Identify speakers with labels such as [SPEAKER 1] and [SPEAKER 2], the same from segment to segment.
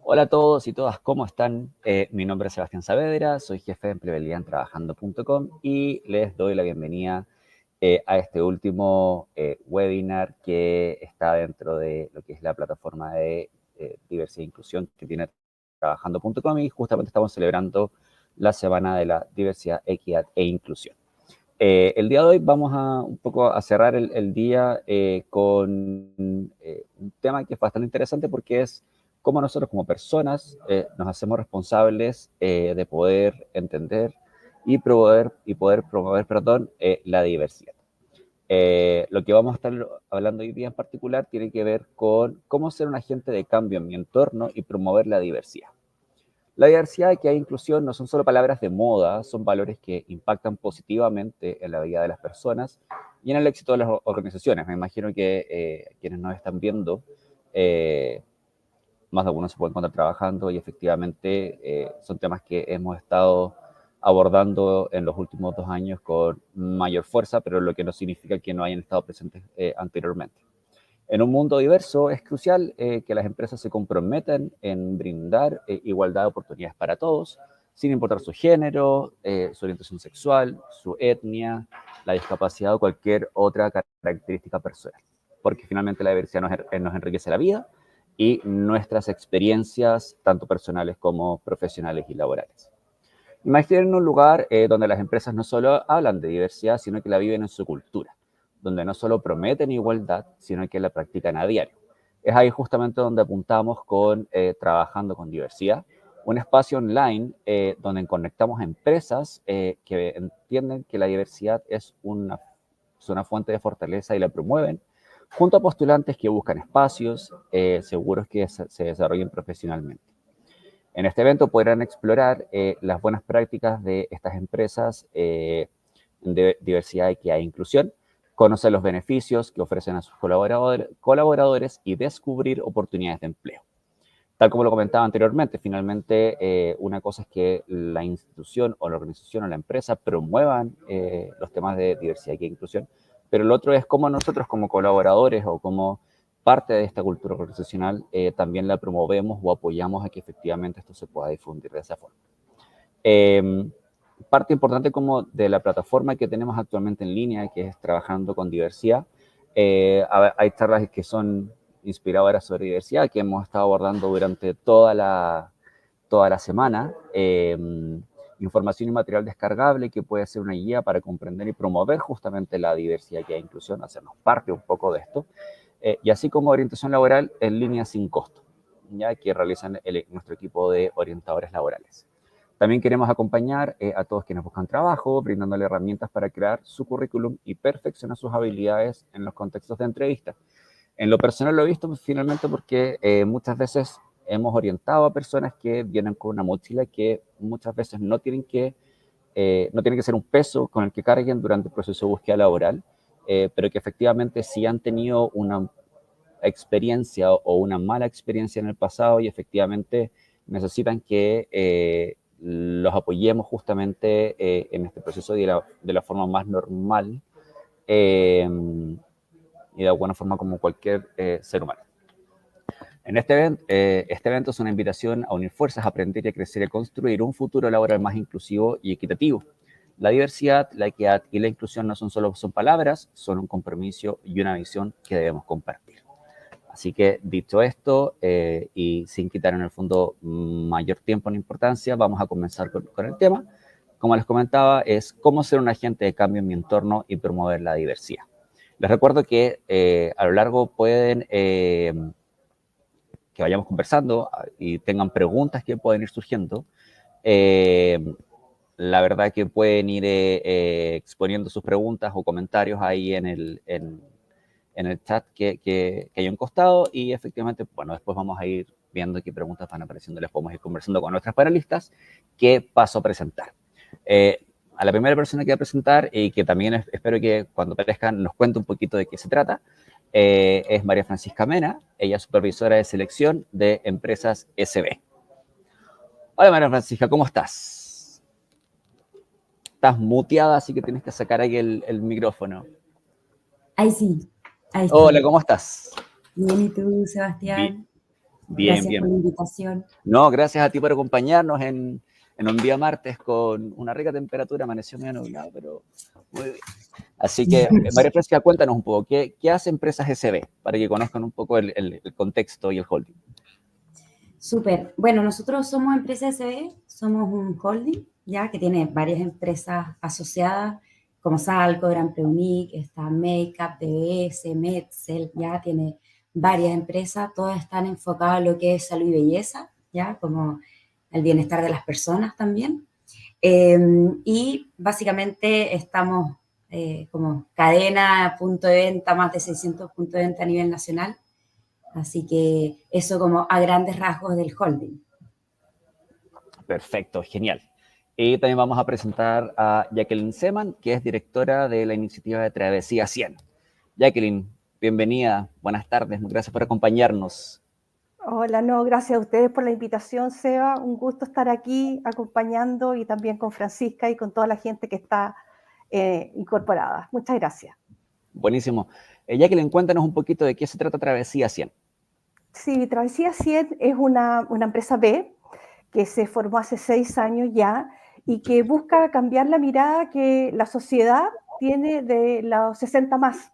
[SPEAKER 1] Hola a todos y todas, ¿cómo están? Mi nombre es Sebastián Saavedra, soy jefe de empleabilidad en trabajando.com y les doy la bienvenida a este último webinar que está dentro de lo que es la plataforma de diversidad e inclusión que tiene trabajando.com y justamente estamos celebrando la Semana de la Diversidad, Equidad e Inclusión. El día de hoy vamos a un poco a cerrar el día con un tema que es bastante interesante porque es cómo nosotros como personas nos hacemos responsables de poder entender y poder promover, perdón, la diversidad. Lo que vamos a estar hablando hoy día en particular tiene que ver con cómo ser un agente de cambio en mi entorno y promover la diversidad. La diversidad y inclusión no son solo palabras de moda, son valores que impactan positivamente en la vida de las personas y en el éxito de las organizaciones. Me imagino que quienes nos están viendo, eh, más de algunos se pueden encontrar trabajando y efectivamente son temas que hemos estado abordando en los últimos 2 años con mayor fuerza, pero lo que no significa que no hayan estado presentes anteriormente. En un mundo diverso es crucial que las empresas se comprometan en brindar igualdad de oportunidades para todos, sin importar su género, su orientación sexual, su etnia, la discapacidad o cualquier otra característica personal. Porque finalmente la diversidad nos enriquece la vida y nuestras experiencias, tanto personales como profesionales y laborales. Imaginen un lugar donde las empresas no solo hablan de diversidad, sino que la viven en su cultura, donde no solo prometen igualdad, sino que la practican a diario. Es ahí justamente donde apuntamos con Trabajando con Diversidad, un espacio online donde conectamos a empresas que entienden que la diversidad es una fuente de fortaleza y la promueven, junto a postulantes que buscan espacios seguros que se desarrollen profesionalmente. En este evento podrán explorar las buenas prácticas de estas empresas de diversidad, equidad e inclusión, conocer los beneficios que ofrecen a sus colaboradores y descubrir oportunidades de empleo. Tal como lo comentaba anteriormente, finalmente una cosa es que la institución o la organización o la empresa promuevan los temas de diversidad e inclusión, pero el otro es cómo nosotros como colaboradores o como parte de esta cultura organizacional también la promovemos o apoyamos a que efectivamente esto se pueda difundir de esa forma. Eh, Parte importante como de la plataforma que tenemos actualmente en línea, que es Trabajando con Diversidad, hay charlas que son inspiradoras sobre diversidad que hemos estado abordando durante toda la semana. Información y material descargable que puede ser una guía para comprender y promover justamente la diversidad y la inclusión, hacernos parte un poco de esto. Y así como orientación laboral en línea sin costo, ya que realizan nuestro equipo de orientadores laborales. También queremos acompañar a todos quienes buscan trabajo, brindándole herramientas para crear su currículum y perfeccionar sus habilidades en los contextos de entrevista. En lo personal lo he visto finalmente porque muchas veces hemos orientado a personas que vienen con una mochila que muchas veces no tiene que ser un peso con el que carguen durante el proceso de búsqueda laboral, pero que efectivamente sí han tenido una experiencia o una mala experiencia en el pasado y efectivamente necesitan que los apoyemos justamente en este proceso de la forma más normal y de alguna forma como cualquier ser humano. Este evento es una invitación a unir fuerzas, a aprender y a crecer y a construir un futuro laboral más inclusivo y equitativo. La diversidad, la equidad y la inclusión no son solo palabras, son un compromiso y una visión que debemos compartir. Así que, dicho esto, y sin quitar en el fondo mayor tiempo en importancia, vamos a comenzar con el tema. Como les comentaba, es cómo ser un agente de cambio en mi entorno y promover la diversidad. Les recuerdo que a lo largo pueden que vayamos conversando y tengan preguntas que pueden ir surgiendo. Eh, la verdad que pueden ir exponiendo sus preguntas o comentarios ahí en el chat que hay un costado y efectivamente, bueno, después vamos a ir viendo qué preguntas van apareciendo, les podemos ir conversando con nuestras panelistas, qué paso a presentar. A la primera persona que va a presentar y que también espero que cuando aparezcan nos cuente un poquito de qué se trata, es María Francisca Mena, ella es supervisora de selección de empresas SB. Hola María Francisca, ¿cómo estás? Estás muteada, así que tienes que sacar ahí el micrófono.
[SPEAKER 2] Ahí sí, ahí
[SPEAKER 1] Hola,
[SPEAKER 2] estoy.
[SPEAKER 1] ¿cómo estás?
[SPEAKER 2] Bien, ¿y tú,
[SPEAKER 1] Bien,
[SPEAKER 2] Sebastián?
[SPEAKER 1] Bien,
[SPEAKER 2] Gracias por
[SPEAKER 1] bien.
[SPEAKER 2] la invitación.
[SPEAKER 1] No, gracias a ti por acompañarnos en un día martes con una rica temperatura, amaneció medio nublado, pero muy bien. Así que, María Francia, cuéntanos un poco, ¿qué hace Empresas SB? Para que conozcan un poco el contexto y el holding.
[SPEAKER 2] Súper. Bueno, nosotros somos Empresa SB, somos un holding, ya que tiene varias empresas asociadas, como Salco, Gran Preunic, está Makeup, DBS, Metzel, ya tiene varias empresas, todas están enfocadas en lo que es salud y belleza, ya como el bienestar de las personas también. Y básicamente estamos como cadena, punto de venta, más de 600 puntos de venta a nivel nacional. Así que eso como a grandes rasgos del holding.
[SPEAKER 1] Perfecto, genial. Y también vamos a presentar a Jacqueline Seman, que es directora de la iniciativa de Travesía 100. Jacqueline, bienvenida, buenas tardes, gracias por acompañarnos.
[SPEAKER 3] Hola, no, gracias a ustedes por la invitación, Seba. Un gusto estar aquí acompañando y también con Francisca y con toda la gente que está incorporada. Muchas gracias.
[SPEAKER 1] Buenísimo. Jacqueline, cuéntanos un poquito de qué se trata Travesía 100.
[SPEAKER 3] Sí, Travesía 100 es una empresa B que se formó hace 6 años ya y que busca cambiar la mirada que la sociedad tiene de los 60 más.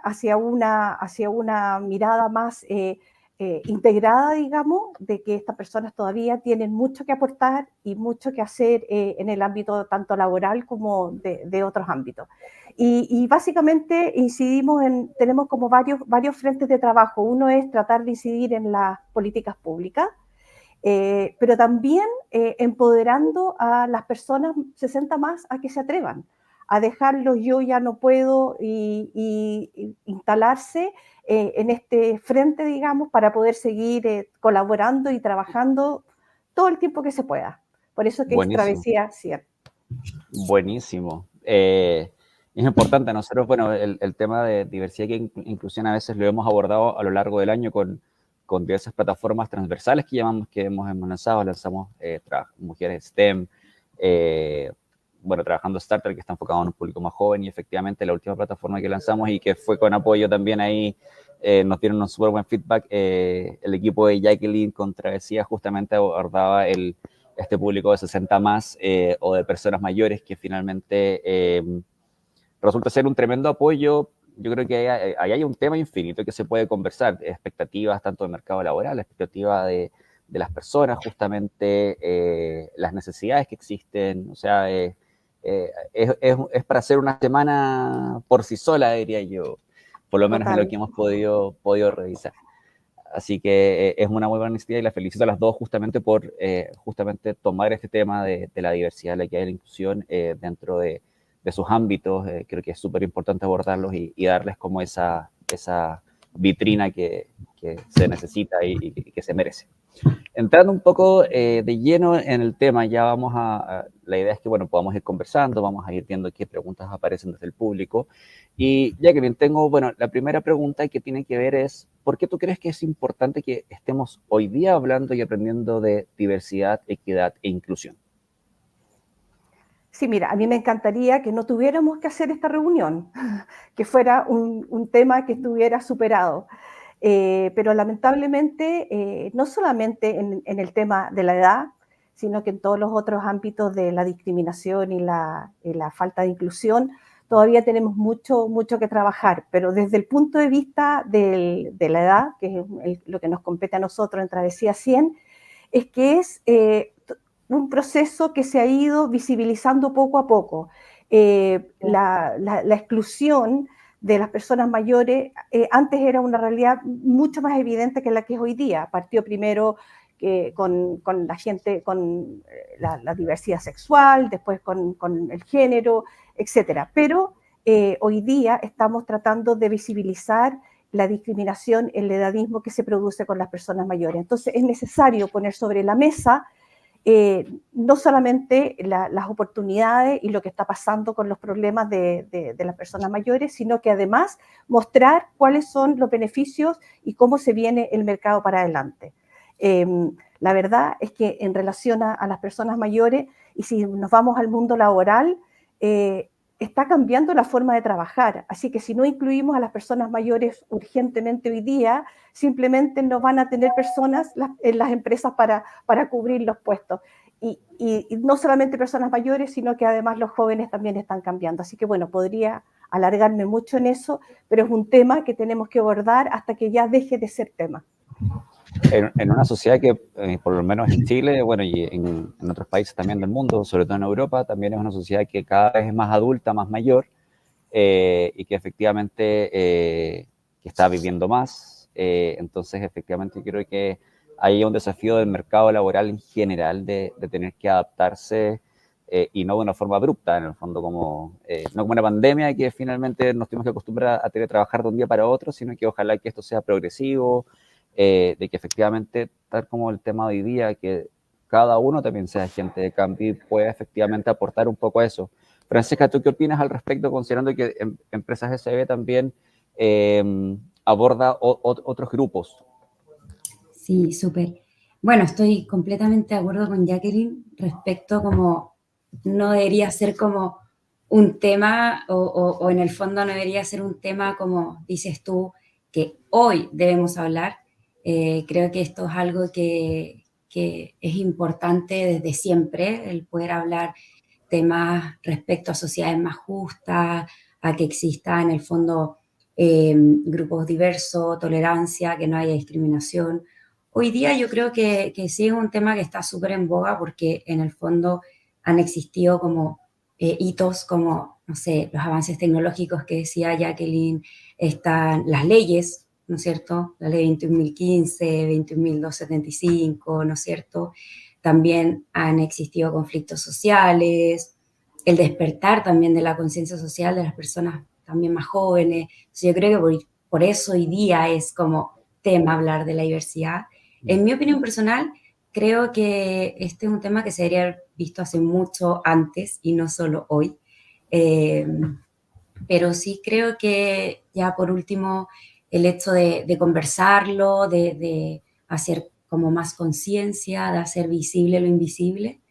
[SPEAKER 3] Hacia una mirada más integrada, digamos, de que estas personas todavía tienen mucho que aportar y mucho que hacer en el ámbito tanto laboral como de otros ámbitos. Y básicamente tenemos como varios frentes de trabajo. Uno es tratar de incidir en las políticas públicas, pero también empoderando a las personas 60 más a que se atrevan a dejarlo yo ya no puedo y instalarse en este frente, digamos, para poder seguir colaborando y trabajando todo el tiempo que se pueda. Por eso que es
[SPEAKER 1] Buenísimo.
[SPEAKER 3] Travesía 100.
[SPEAKER 1] Buenísimo. Es importante, nosotros, bueno, el tema de diversidad e inclusión a veces lo hemos abordado a lo largo del año con diversas plataformas transversales que hemos lanzamos mujeres STEM, bueno, trabajando Starter, que está enfocado en un público más joven, y efectivamente la última plataforma que lanzamos y que fue con apoyo también ahí, nos dieron un súper buen feedback, el equipo de Jacqueline con Travesía justamente abordaba este público de 60 más o de personas mayores que finalmente resulta ser un tremendo apoyo. Yo creo que ahí hay un tema infinito que se puede conversar, expectativas tanto del mercado laboral, expectativas de las personas, justamente las necesidades que existen, o sea, es para hacer una semana por sí sola, diría yo, por lo menos en lo que hemos podido revisar. Así que es una muy buena iniciativa y la felicito a las dos justamente por justamente tomar este tema de la diversidad, la equidad y la inclusión dentro de sus ámbitos. Creo que es súper importante abordarlos y darles como esa vitrina que se necesita y que se merece. Entrando un poco de lleno en el tema, ya la idea es que, bueno, podamos ir conversando, vamos a ir viendo qué preguntas aparecen desde el público. Y ya que bien tengo, bueno, la primera pregunta que tiene que ver es, ¿por qué tú crees que es importante que estemos hoy día hablando y aprendiendo de diversidad, equidad e inclusión?
[SPEAKER 3] Sí, mira, a mí me encantaría que no tuviéramos que hacer esta reunión, que fuera un tema que estuviera superado. Pero lamentablemente, no solamente en el tema de la edad, sino que en todos los otros ámbitos de la discriminación y la falta de inclusión, todavía tenemos mucho que trabajar. Pero desde el punto de vista de la edad, que es lo que nos compete a nosotros en Travesía 100, es que es un proceso que se ha ido visibilizando poco a poco. La exclusión de las personas mayores antes era una realidad mucho más evidente que la que es hoy día. Partió primero con la gente, con la diversidad sexual, después con el género, etcétera. Pero hoy día estamos tratando de visibilizar la discriminación, el edadismo que se produce con las personas mayores. Entonces es necesario poner sobre la mesa no solamente las oportunidades y lo que está pasando con los problemas de las personas mayores, sino que además mostrar cuáles son los beneficios y cómo se viene el mercado para adelante. La verdad es que en relación a las personas mayores, y si nos vamos al mundo laboral, está cambiando la forma de trabajar. Así que si no incluimos a las personas mayores urgentemente hoy día, simplemente no van a tener personas en las empresas para cubrir los puestos. Y no solamente personas mayores, sino que además los jóvenes también están cambiando. Así que bueno, podría alargarme mucho en eso, pero es un tema que tenemos que abordar hasta que ya deje de ser tema.
[SPEAKER 1] En una sociedad que, por lo menos en Chile, bueno, y en otros países también del mundo, sobre todo en Europa, también es una sociedad que cada vez es más adulta, más mayor, y que efectivamente que está viviendo más. Entonces, efectivamente, creo que hay un desafío del mercado laboral en general de tener que adaptarse y no de una forma abrupta, en el fondo, no como una pandemia que finalmente nos tenemos que acostumbrar a teletrabajar de un día para otro, sino que ojalá que esto sea progresivo, de que efectivamente, tal como el tema de hoy día, que cada uno también sea agente de cambio y pueda efectivamente aportar un poco a eso. Francesca, ¿tú qué opinas al respecto, considerando que Empresas SB también aborda otros grupos?
[SPEAKER 2] Sí, súper. Bueno, estoy completamente de acuerdo con Jacqueline respecto como no debería ser como un tema o en el fondo no debería ser un tema como dices tú que hoy debemos hablar. Creo que esto es algo que es importante desde siempre, el poder hablar temas respecto a sociedades más justas, a que exista en el fondo grupos diversos, tolerancia, que no haya discriminación. Hoy día yo creo que sí es un tema que está súper en boga porque en el fondo han existido como hitos como, no sé, los avances tecnológicos que decía Jacqueline, están las leyes, ¿no es cierto? La ley 21.015, 21.275, ¿no es cierto? También han existido conflictos sociales, el despertar también de la conciencia social de las personas también más jóvenes. Entonces yo creo que por eso hoy día es como tema hablar de la diversidad. En mi opinión personal, creo que este es un tema que se debería haber visto hace mucho antes y no solo hoy. Eh, pero sí creo que ya por último el hecho de conversarlo, de hacer como más conciencia, de hacer visible lo invisible,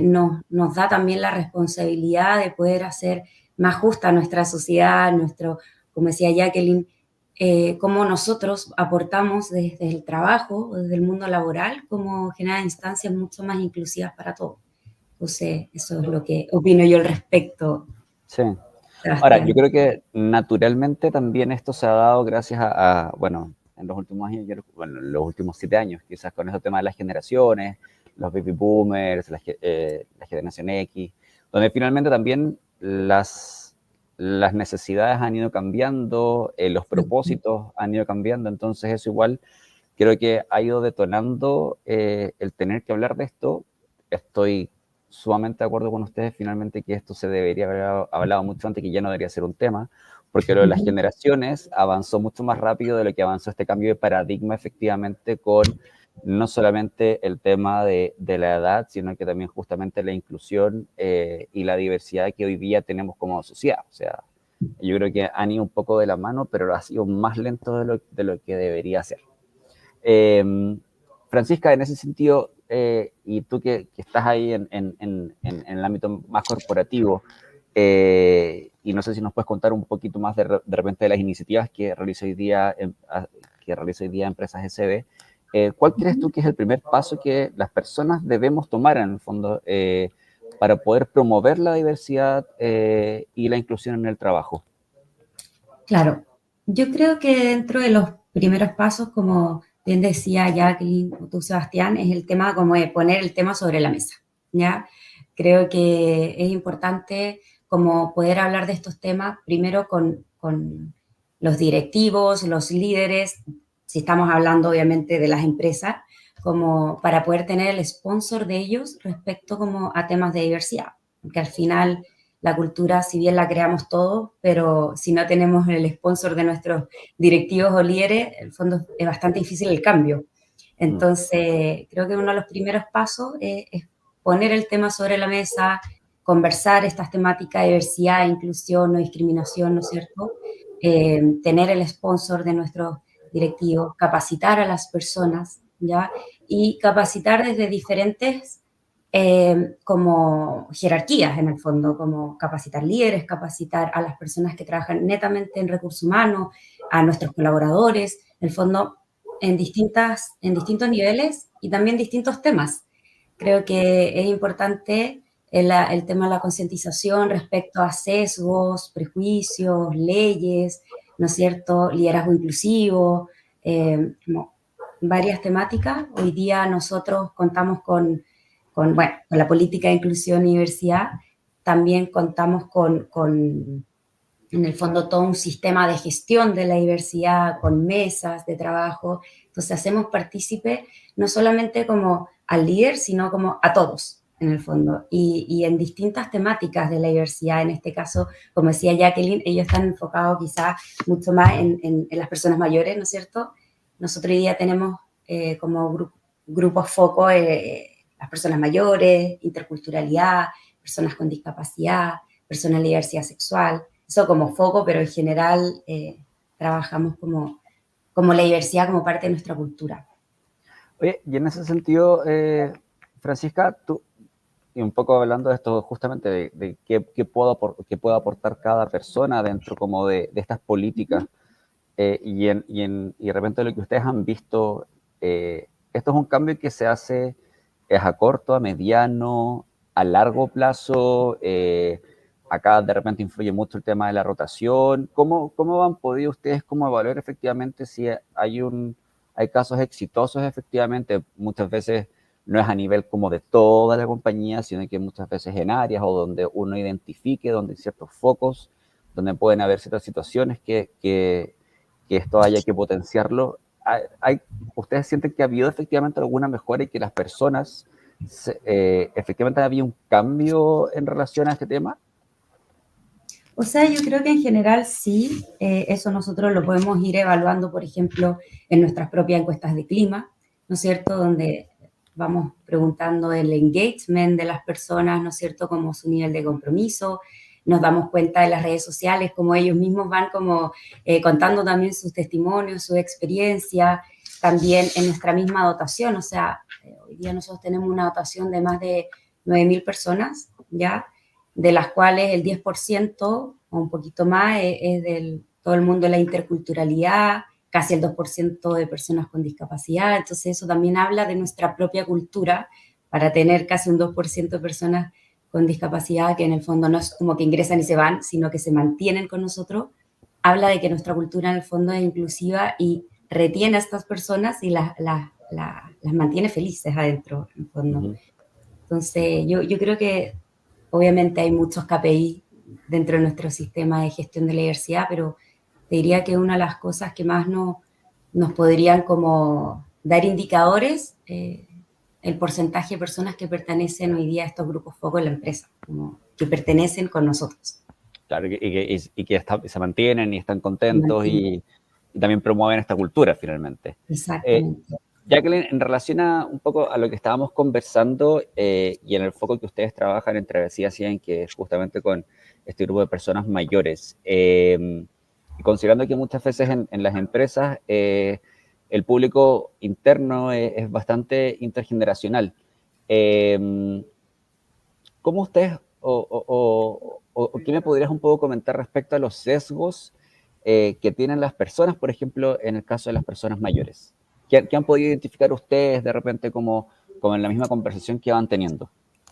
[SPEAKER 2] nos da también la responsabilidad de poder hacer más justa nuestra sociedad, como decía Jacqueline, cómo nosotros aportamos desde el trabajo, desde el mundo laboral, como generar instancias mucho más inclusivas para todos. Entonces, eso es lo que opino yo al respecto,
[SPEAKER 1] Sí. Ahora, yo
[SPEAKER 2] Sebastián.
[SPEAKER 1] creo que naturalmente también esto se ha dado gracias bueno, en los últimos años, bueno, en los últimos 7 años, quizás con ese tema de las generaciones, los baby boomers, la generación X, donde finalmente también las necesidades han ido cambiando, los propósitos han ido cambiando, entonces eso igual creo que ha ido detonando el tener que hablar de esto. Estoy sumamente de acuerdo con ustedes finalmente que esto se debería haber hablado mucho antes, que ya no debería ser un tema, porque lo de las generaciones avanzó mucho más rápido de lo que avanzó este cambio de paradigma efectivamente con no solamente el tema de la edad, sino que también justamente la inclusión y la diversidad que hoy día tenemos como sociedad. O sea, yo creo que han ido un poco de la mano, pero ha sido más lento de lo que debería ser. Francisca, en ese sentido, y tú que estás ahí en el ámbito más corporativo, y no sé si nos puedes contar un poquito más de repente de las iniciativas que realiza hoy día, Empresas SB, ¿cuál crees tú que es el primer paso que las personas debemos tomar en el fondo para poder promover la diversidad y la inclusión en el trabajo?
[SPEAKER 2] Claro, yo creo que dentro de los primeros pasos, como bien decía Jacqueline o tú, Sebastián, es el tema como de poner el tema sobre la mesa, ¿ya? Creo que es importante como poder hablar de estos temas primero con los directivos, los líderes, si estamos hablando obviamente de las empresas, como para poder tener el sponsor de ellos respecto como a temas de diversidad, porque al final la cultura, si bien la creamos todos, pero si no tenemos el sponsor de nuestros directivos o líderes, en el fondo es bastante difícil el cambio. Entonces, creo que uno de los primeros pasos es poner el tema sobre la mesa, conversar estas temáticas de diversidad, inclusión, no discriminación, ¿no es cierto? Tener el sponsor de nuestros directivos, capacitar a las personas, ¿ya? Y capacitar desde diferentes como jerarquías en el fondo, como capacitar líderes, capacitar a las personas que trabajan netamente en recursos humanos, a nuestros colaboradores, en el fondo en distintos niveles y también distintos temas. Creo que es importante el tema de la concientización respecto a sesgos, prejuicios, leyes, ¿no es cierto? Liderazgo inclusivo, como varias temáticas. Hoy día nosotros contamos bueno, con la política de inclusión y diversidad, también contamos en el fondo, todo un sistema de gestión de la diversidad, con mesas de trabajo. Entonces, hacemos partícipe no solamente como al líder, sino como a todos, en el fondo, y en distintas temáticas de la diversidad. En este caso, como decía Jacqueline, ellos están enfocados quizás mucho más en las personas mayores, ¿no es cierto? Nosotros hoy día tenemos como grupos foco las personas mayores, interculturalidad, personas con discapacidad, personas de diversidad sexual, eso como foco, pero en general trabajamos como la diversidad como parte de nuestra cultura.
[SPEAKER 1] Oye, y en ese sentido, Francisca, tú, y un poco hablando de esto justamente, de qué puede aportar cada persona dentro como de estas políticas, y de repente lo que ustedes han visto, esto es un cambio que se hace, es a corto, a mediano, a largo plazo. Acá de repente influye mucho el tema de la rotación. ¿Cómo han podido ustedes como evaluar efectivamente si hay casos exitosos efectivamente? Muchas veces no es a nivel como de toda la compañía, sino que muchas veces en áreas o donde uno identifique, donde hay ciertos focos, donde pueden haber ciertas situaciones que esto haya que potenciarlo. ¿Ustedes sienten que ha habido efectivamente alguna mejora y que las personas efectivamente había un cambio en relación a este tema?
[SPEAKER 2] O sea, yo creo que en general sí, eso nosotros lo podemos ir evaluando, por ejemplo, en nuestras propias encuestas de clima, ¿no es cierto? Donde vamos preguntando el engagement de las personas, ¿no es cierto? Como su nivel de compromiso. Nos damos cuenta de las redes sociales, como ellos mismos van como contando también sus testimonios, su experiencia, también en nuestra misma dotación. O sea, hoy día nosotros tenemos una dotación de más de 9.000 personas, ¿ya? De las cuales el 10% o un poquito más es de todo el mundo de la interculturalidad, casi el 2% de personas con discapacidad. Entonces eso también habla de nuestra propia cultura para tener casi un 2% de personas con discapacidad, que en el fondo no es como que ingresan y se van, sino que se mantienen con nosotros. Habla de que nuestra cultura en el fondo es inclusiva y retiene a estas personas y las mantiene felices adentro, en el fondo.
[SPEAKER 1] Uh-huh.
[SPEAKER 2] Entonces yo creo que obviamente hay muchos KPI dentro de nuestro sistema de gestión de la diversidad, pero te diría que una de las cosas que más nos podrían como dar indicadores, el porcentaje de personas que pertenecen hoy día a estos grupos foco en la empresa, como que pertenecen con nosotros.
[SPEAKER 1] Claro, y que se mantienen y están contentos y también promueven esta cultura finalmente.
[SPEAKER 2] Exactamente.
[SPEAKER 1] Jacqueline, en relación a un poco a lo que estábamos conversando y en el foco que ustedes trabajan en Travesía 100, que es justamente con este grupo de personas mayores, considerando que muchas veces en las empresas el público interno es bastante intergeneracional, ¿cómo ustedes o qué me podrías un poco comentar respecto a los sesgos que tienen las personas, por ejemplo, en el caso de las personas mayores? ¿Qué han podido identificar ustedes de repente como en la misma conversación que van teniendo?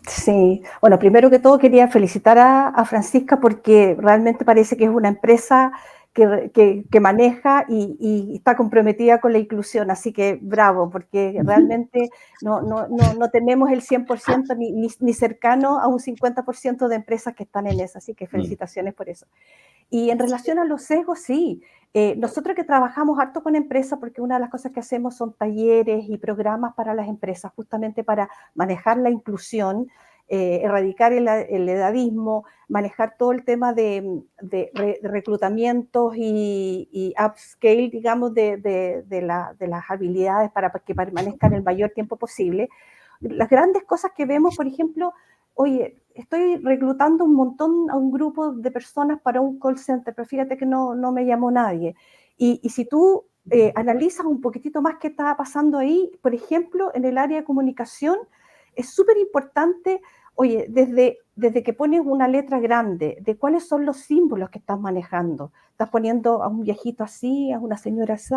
[SPEAKER 3] Sí, bueno, primero que todo quería felicitar a Francisca porque realmente parece que es una empresa que maneja y está comprometida con la inclusión, así que bravo, porque realmente no tenemos el 100% ni cercano a un 50% de empresas que están en eso, así que felicitaciones por eso. Y en relación a los sesgos, sí. Nosotros que trabajamos harto con empresas, porque una de las cosas que hacemos son talleres y programas para las empresas, justamente para manejar la inclusión, erradicar el edadismo, manejar todo el tema de reclutamientos y upscale, digamos, de las habilidades para que permanezcan el mayor tiempo posible. Las grandes cosas que vemos, por ejemplo, oye, estoy reclutando un montón a un grupo de personas para un call center, pero fíjate que no me llamó nadie. Y si tú analizas un poquitito más qué estaba pasando ahí, por ejemplo, en el área de comunicación, es súper importante, oye, desde que pones una letra grande, de cuáles son los símbolos que estás manejando. Estás poniendo a un viejito así, a una señora así,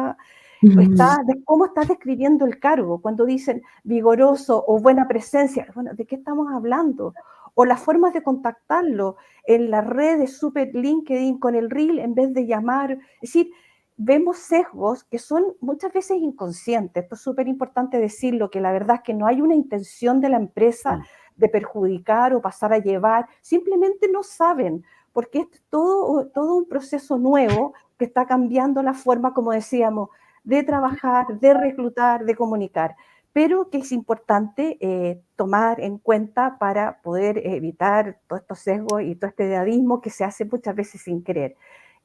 [SPEAKER 3] de cómo estás describiendo el cargo, cuando dicen vigoroso o buena presencia, bueno, ¿de qué estamos hablando? O las formas de contactarlo en las redes super LinkedIn con el reel en vez de llamar, es decir, vemos sesgos que son muchas veces inconscientes. Esto es súper importante decirlo, que la verdad es que no hay una intención de la empresa de perjudicar o pasar a llevar, simplemente no saben, porque es todo un proceso nuevo que está cambiando la forma, como decíamos, de trabajar, de reclutar, de comunicar, pero que es importante tomar en cuenta para poder evitar todos estos sesgos y todo este edadismo que se hace muchas veces sin querer.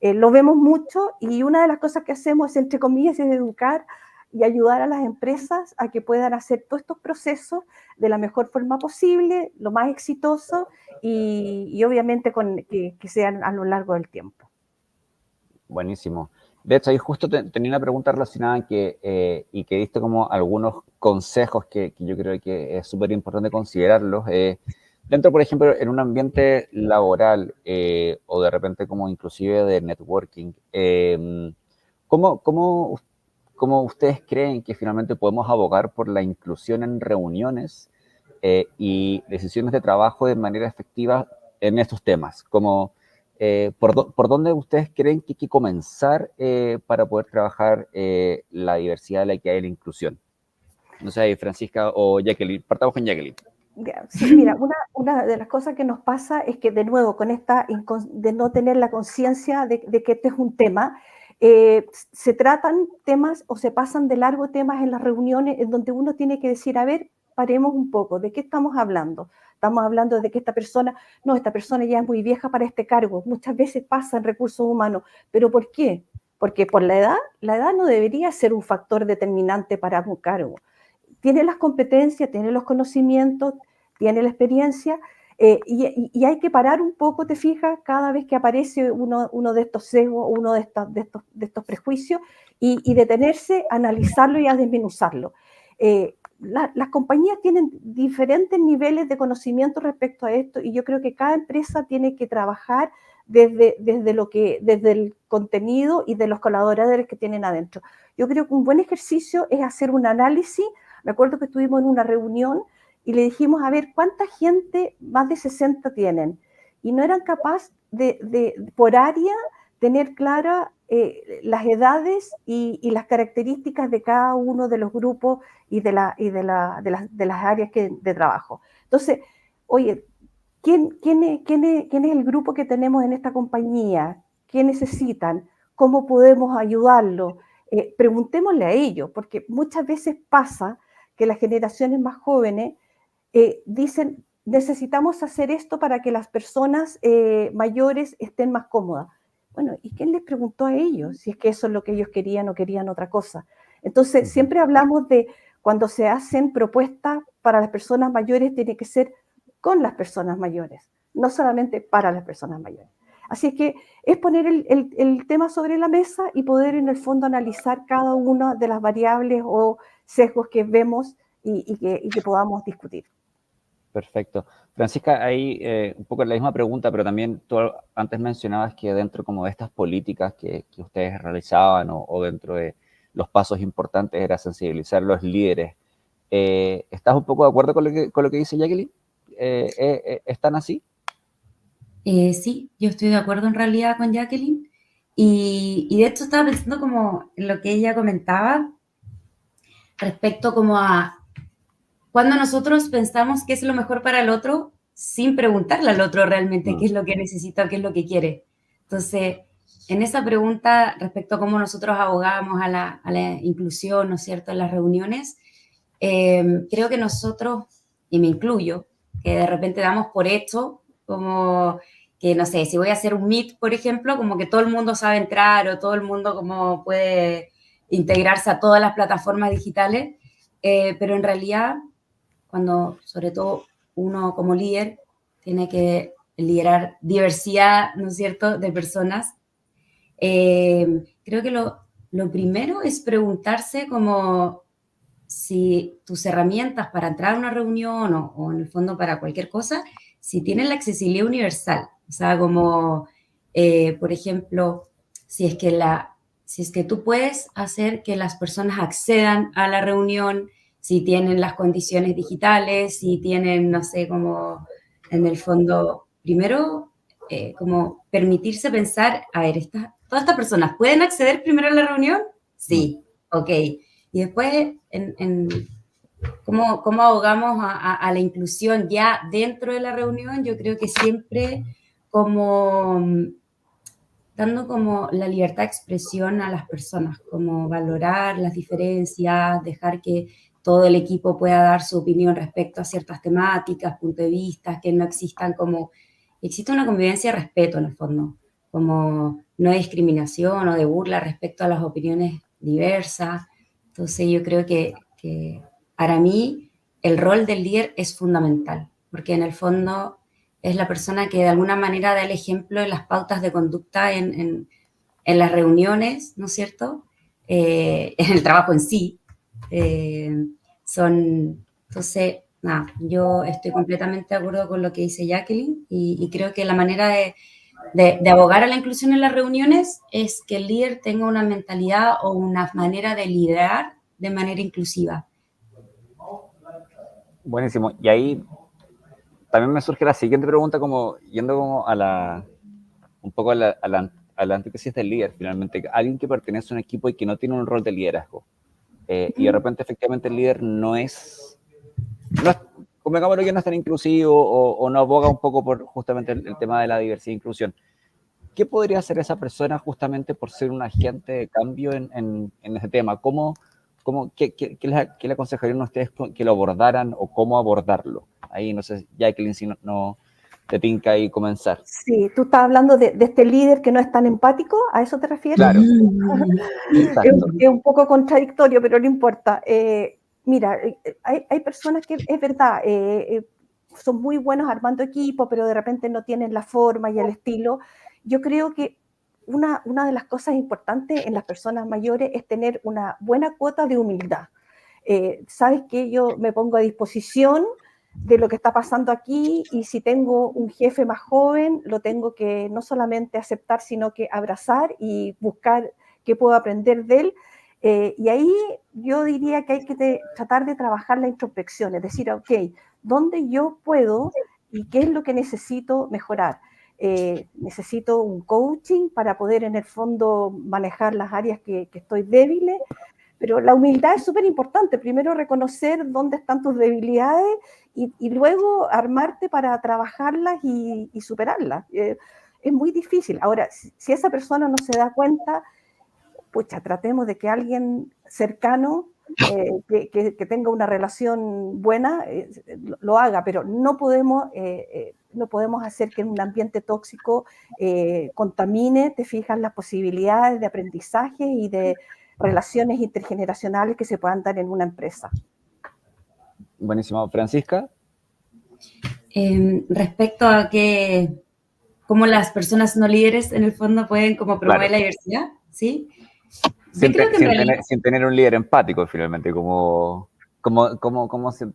[SPEAKER 3] Lo vemos mucho y una de las cosas que hacemos, es, entre comillas, es educar y ayudar a las empresas a que puedan hacer todos estos procesos de la mejor forma posible, lo más exitoso y obviamente que sean a lo largo del tiempo.
[SPEAKER 1] Buenísimo. De hecho, ahí justo tenía una pregunta relacionada y que diste como algunos consejos que yo creo que es súper importante considerarlos. Dentro, por ejemplo, en un ambiente laboral o de repente como inclusive de networking, ¿cómo ustedes creen que finalmente podemos abogar por la inclusión en reuniones y decisiones de trabajo de manera efectiva en estos temas? Como, ¿por dónde ustedes creen que hay que comenzar para poder trabajar la diversidad, la equidad y la inclusión? No sé, Francisca o Jacqueline. Partamos con Jacqueline.
[SPEAKER 3] Sí, mira, una de las cosas que nos pasa es que, de nuevo, con esta de no tener la conciencia de que este es un tema, se tratan temas o se pasan de largo temas en las reuniones en donde uno tiene que decir, a ver, paremos un poco, ¿de qué estamos hablando? Estamos hablando de que esta persona ya es muy vieja para este cargo, muchas veces pasa en recursos humanos, ¿pero por qué? Porque por la edad no debería ser un factor determinante para un cargo. Tiene las competencias, tiene los conocimientos, tiene la experiencia, y hay que parar un poco, te fijas, cada vez que aparece uno de estos sesgos, uno de estos prejuicios, y detenerse, analizarlo y a desmenuzarlo. Las compañías tienen diferentes niveles de conocimiento respecto a esto, y yo creo que cada empresa tiene que trabajar desde el contenido y de los colaboradores que tienen adentro. Yo creo que un buen ejercicio es hacer un análisis. Me acuerdo que estuvimos en una reunión y le dijimos, a ver, ¿cuánta gente más de 60 tienen? Y no eran capaces por área, tener claras las edades y las características de cada uno de los grupos y de las áreas de trabajo. Entonces, oye, ¿quién es el grupo que tenemos en esta compañía? ¿Qué necesitan? ¿Cómo podemos ayudarlos? Preguntémosle a ellos, porque muchas veces pasa que las generaciones más jóvenes dicen, necesitamos hacer esto para que las personas mayores estén más cómodas. Bueno, ¿y quién les preguntó a ellos si es que eso es lo que ellos querían o querían otra cosa? Entonces, siempre hablamos de cuando se hacen propuestas para las personas mayores, tiene que ser con las personas mayores, no solamente para las personas mayores. Así es que es poner el tema sobre la mesa y poder en el fondo analizar cada una de las variables o sesgos que vemos y que podamos discutir.
[SPEAKER 1] Perfecto. Francisca, ahí un poco la misma pregunta, pero también tú antes mencionabas que dentro como de estas políticas que ustedes realizaban o dentro de los pasos importantes era sensibilizar a los líderes. ¿Estás un poco de acuerdo con lo que dice Jacqueline? ¿Están así?
[SPEAKER 2] Sí, yo estoy de acuerdo en realidad con Jacqueline. Y de hecho estaba pensando como en lo que ella comentaba respecto como a cuando nosotros pensamos qué es lo mejor para el otro sin preguntarle al otro realmente qué es lo que necesita o qué es lo que quiere. Entonces, en esa pregunta respecto a cómo nosotros abogamos a la inclusión, ¿no es cierto?, en las reuniones, creo que nosotros, y me incluyo, que de repente damos por hecho como que, no sé, si voy a hacer un Meet, por ejemplo, como que todo el mundo sabe entrar o todo el mundo como puede integrarse a todas las plataformas digitales, pero en realidad, cuando sobre todo uno como líder tiene que liderar diversidad, ¿no es cierto?, de personas, creo que lo primero es preguntarse como si tus herramientas para entrar a una reunión o en el fondo para cualquier cosa, si tienen la accesibilidad universal, o sea, como, por ejemplo, si es que tú puedes hacer que las personas accedan a la reunión, si tienen las condiciones digitales, si tienen, no sé, como en el fondo, primero, como permitirse pensar, a ver, todas estas personas, ¿pueden acceder primero a la reunión? Sí, ok. Y después, ¿cómo abogamos a la inclusión ya dentro de la reunión? Yo creo que siempre como dando como la libertad de expresión a las personas, como valorar las diferencias, dejar que todo el equipo pueda dar su opinión respecto a ciertas temáticas, puntos de vista, que no existan como, existe una convivencia de respeto en el fondo, como no de discriminación o de burla respecto a las opiniones diversas. Entonces yo creo que para mí el rol del líder es fundamental, porque en el fondo es la persona que de alguna manera da el ejemplo de las pautas de conducta en las reuniones, ¿no es cierto? En el trabajo en sí. Eh, entonces, nada, yo estoy completamente de acuerdo con lo que dice Jacqueline y creo que la manera de abogar a la inclusión en las reuniones es que el líder tenga una mentalidad o una manera de liderar de manera inclusiva.
[SPEAKER 1] Buenísimo. Y ahí también me surge la siguiente pregunta, como yendo como un poco a la antítesis del líder, finalmente. Alguien que pertenece a un equipo y que no tiene un rol de liderazgo. Y de repente, efectivamente, el líder no es convengámoslo que no es tan inclusivo o no aboga un poco por justamente el tema de la diversidad e inclusión. ¿Qué podría hacer esa persona justamente por ser un agente de cambio en ese tema? ¿Qué le aconsejarían a ustedes que lo abordaran o cómo abordarlo? Ahí no sé, Jacqueline, si no te tinca ahí comenzar.
[SPEAKER 3] Sí, tú estás hablando de este líder que no es tan empático, ¿a eso te refieres?
[SPEAKER 1] Claro,
[SPEAKER 3] Es,
[SPEAKER 1] exacto.
[SPEAKER 3] es un poco contradictorio, pero no importa. Mira, hay personas que, es verdad, son muy buenos armando equipo, pero de repente no tienen la forma y el estilo. Yo creo que una de las cosas importantes en las personas mayores es tener una buena cuota de humildad. Sabes que yo me pongo a disposición de lo que está pasando aquí y si tengo un jefe más joven, lo tengo que no solamente aceptar, sino que abrazar y buscar qué puedo aprender de él. Y ahí yo diría que hay que tratar de trabajar la introspección, es decir, ok, ¿dónde yo puedo y qué es lo que necesito mejorar? Necesito un coaching para poder en el fondo manejar las áreas que estoy débiles, pero la humildad es súper importante. Primero reconocer dónde están tus debilidades y luego armarte para trabajarlas y superarlas. Es muy difícil. Ahora, si esa persona no se da cuenta, pucha, tratemos de que alguien cercano, que tenga una relación buena, lo haga, pero no podemos hacer que un ambiente tóxico contamine, te fijas, las posibilidades de aprendizaje y de relaciones intergeneracionales que se puedan dar en una empresa.
[SPEAKER 1] Buenísimo. Francisca.
[SPEAKER 2] Respecto a que cómo las personas no líderes en el fondo pueden como promover la diversidad, ¿sí? Yo creo que en realidad...
[SPEAKER 1] Sin tener un líder empático, finalmente, como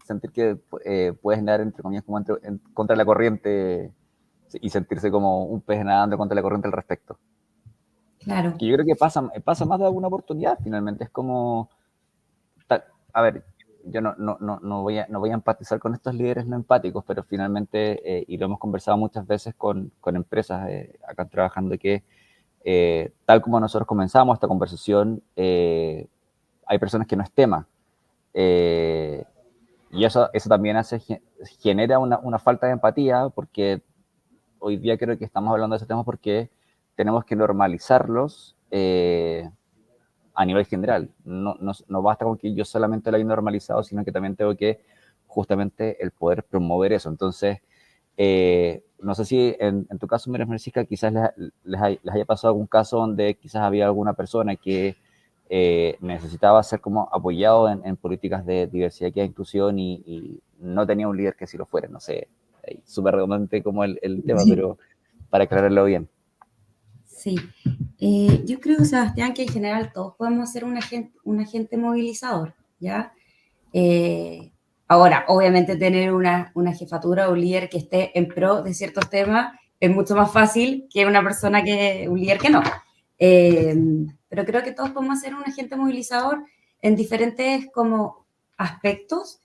[SPEAKER 1] sentir que puedes nadar, entre comillas, como contra la corriente y sentirse como un pez nadando contra la corriente al respecto.
[SPEAKER 2] Claro.
[SPEAKER 1] Que yo creo que pasa más de alguna oportunidad, finalmente. Es como, a ver, yo no voy a empatizar con estos líderes no empáticos, pero finalmente, y lo hemos conversado muchas veces con empresas acá trabajando, que tal como nosotros comenzamos esta conversación, hay personas que no es tema. Y eso también genera una falta de empatía, porque hoy día creo que estamos hablando de ese tema porque tenemos que normalizarlos a nivel general. No basta con que yo solamente lo haya normalizado, sino que también tengo que justamente el poder promover eso. Entonces, no sé si en tu caso, Mira Francisca, quizás les haya pasado algún caso donde quizás había alguna persona que necesitaba ser como apoyado en políticas de diversidad e inclusión y no tenía un líder que sí lo fuera. No sé, súper redundante como el tema,
[SPEAKER 2] Sí.
[SPEAKER 1] pero para aclararlo bien.
[SPEAKER 2] Sí, yo creo, Sebastián, que en general todos podemos ser un agente movilizador, ¿ya? Ahora, obviamente tener una jefatura o un líder que esté en pro de ciertos temas es mucho más fácil que una persona un líder que no. Pero creo que todos podemos ser un agente movilizador en diferentes como aspectos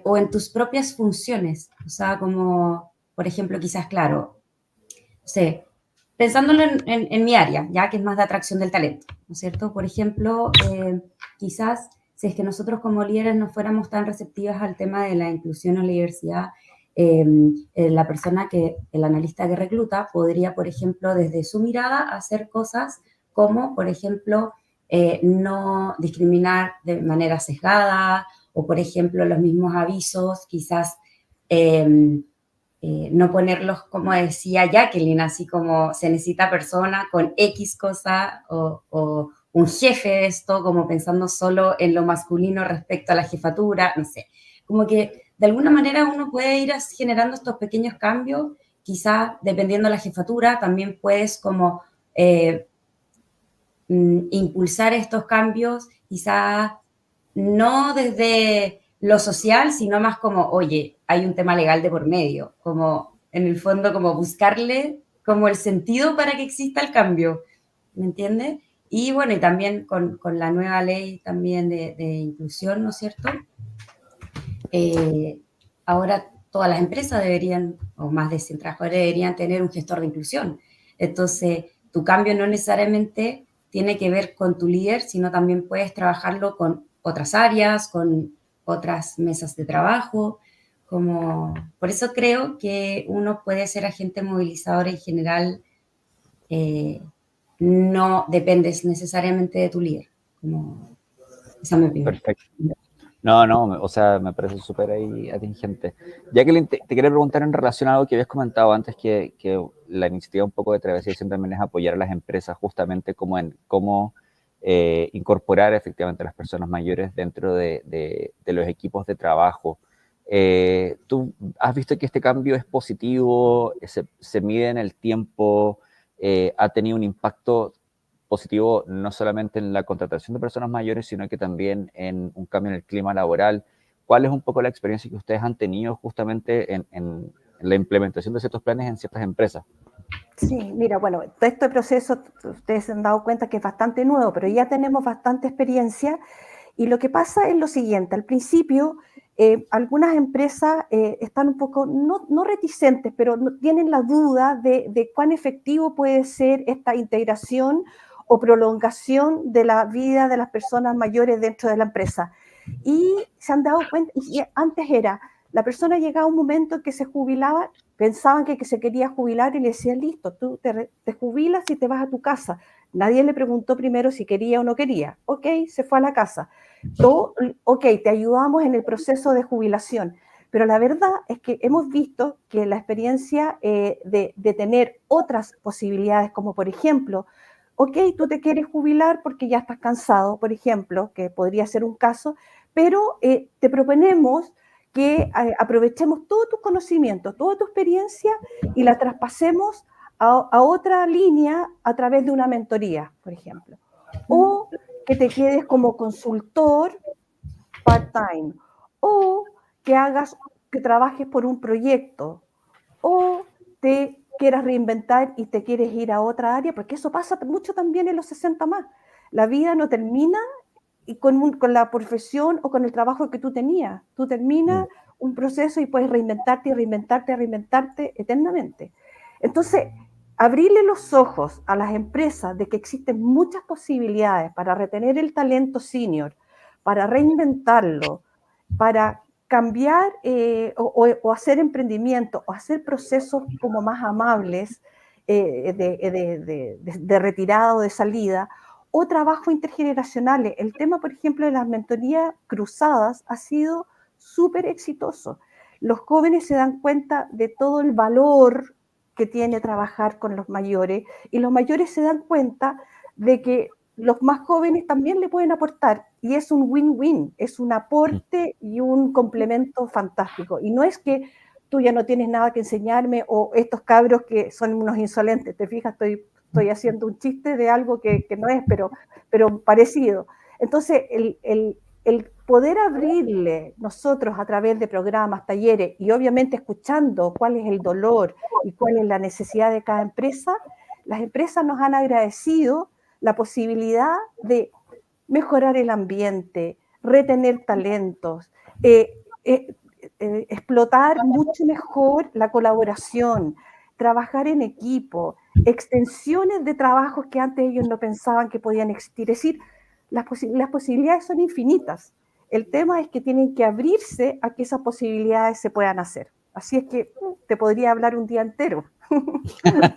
[SPEAKER 2] o en tus propias funciones. O sea, como, por ejemplo, quizás, claro, no sé, pensándolo en mi área, ya que es más de atracción del talento, ¿no es cierto? Por ejemplo, quizás si es que nosotros como líderes no fuéramos tan receptivas al tema de la inclusión o la diversidad, la persona el analista que recluta podría, por ejemplo, desde su mirada hacer cosas como, por ejemplo, no discriminar de manera sesgada o, por ejemplo, los mismos avisos, quizás no ponerlos, como decía Jacqueline, así como se necesita persona con X cosa o un jefe de esto, como pensando solo en lo masculino respecto a la jefatura, no sé. Como que de alguna manera uno puede ir generando estos pequeños cambios, quizá dependiendo de la jefatura, también puedes como impulsar estos cambios, quizá no desde lo social, sino más como, oye, hay un tema legal de por medio, como en el fondo como buscarle como el sentido para que exista el cambio, ¿me entiendes? Y bueno, y también con la nueva ley también de inclusión, ¿no es cierto? Ahora todas las empresas deberían, o más de 100 trabajadores, deberían tener un gestor de inclusión. Entonces, tu cambio no necesariamente tiene que ver con tu líder, sino también puedes trabajarlo con otras áreas, con otras mesas de trabajo. Como, por eso creo que uno puede ser agente movilizador en general, no dependes necesariamente de tu líder. Como, esa es mi opinión.
[SPEAKER 1] Perfecto. No, no, o sea, me parece súper ahí atingente. Jacqueline, te quería preguntar en relación a algo que habías comentado antes, que la iniciativa un poco de Travesía también es apoyar a las empresas justamente como en cómo incorporar efectivamente a las personas mayores dentro de los equipos de trabajo. ¿Tú has visto que este cambio es positivo, se mide en el tiempo, ha tenido un impacto positivo no solamente en la contratación de personas mayores, sino que también en un cambio en el clima laboral? ¿Cuál es un poco la experiencia que ustedes han tenido justamente en la implementación de ciertos planes en ciertas empresas?
[SPEAKER 3] Sí, mira, bueno, todo este proceso, ustedes se han dado cuenta que es bastante nuevo, pero ya tenemos bastante experiencia y lo que pasa es lo siguiente, al principio algunas empresas están un poco, no reticentes, pero tienen la duda de cuán efectivo puede ser esta integración o prolongación de la vida de las personas mayores dentro de la empresa. Y se han dado cuenta, y antes era, la persona llegaba a un momento en que se jubilaba, pensaban que se quería jubilar y le decían, listo, tú te jubilas y te vas a tu casa. Nadie le preguntó primero si quería o no quería. Ok, se fue a la casa. Tú, ok, te ayudamos en el proceso de jubilación. Pero la verdad es que hemos visto que la experiencia de tener otras posibilidades, como por ejemplo, ok, tú te quieres jubilar porque ya estás cansado, por ejemplo, que podría ser un caso, pero te proponemos que aprovechemos todo tu conocimiento, toda tu experiencia y la traspasemos a otra línea a través de una mentoría, por ejemplo. O que te quedes como consultor part-time, o que trabajes por un proyecto, o te quieras reinventar y te quieres ir a otra área, porque eso pasa mucho también en los 60 más. La vida no termina y con la profesión o con el trabajo que tú tenías. Tú terminas un proceso y puedes reinventarte y reinventarte y reinventarte eternamente. Entonces, abrirle los ojos a las empresas de que existen muchas posibilidades para retener el talento senior, para reinventarlo, para cambiar o hacer emprendimiento o hacer procesos como más amables de retirada o de salida, o trabajo intergeneracionales. El tema, por ejemplo, de las mentorías cruzadas ha sido súper exitoso. Los jóvenes se dan cuenta de todo el valor que tiene trabajar con los mayores y los mayores se dan cuenta de que los más jóvenes también le pueden aportar y es un win-win, es un aporte y un complemento fantástico. Y no es que tú ya no tienes nada que enseñarme o estos cabros que son unos insolentes, te fijas, estoy haciendo un chiste de algo que no es, pero parecido. Entonces, el poder abrirle nosotros a través de programas, talleres y obviamente escuchando cuál es el dolor y cuál es la necesidad de cada empresa, las empresas nos han agradecido la posibilidad de mejorar el ambiente, retener talentos, explotar mucho mejor la colaboración, trabajar en equipo, extensiones de trabajos que antes ellos no pensaban que podían existir. Es decir, las posibilidades son infinitas. El tema es que tienen que abrirse a que esas posibilidades se puedan hacer. Así es que te podría hablar un día entero.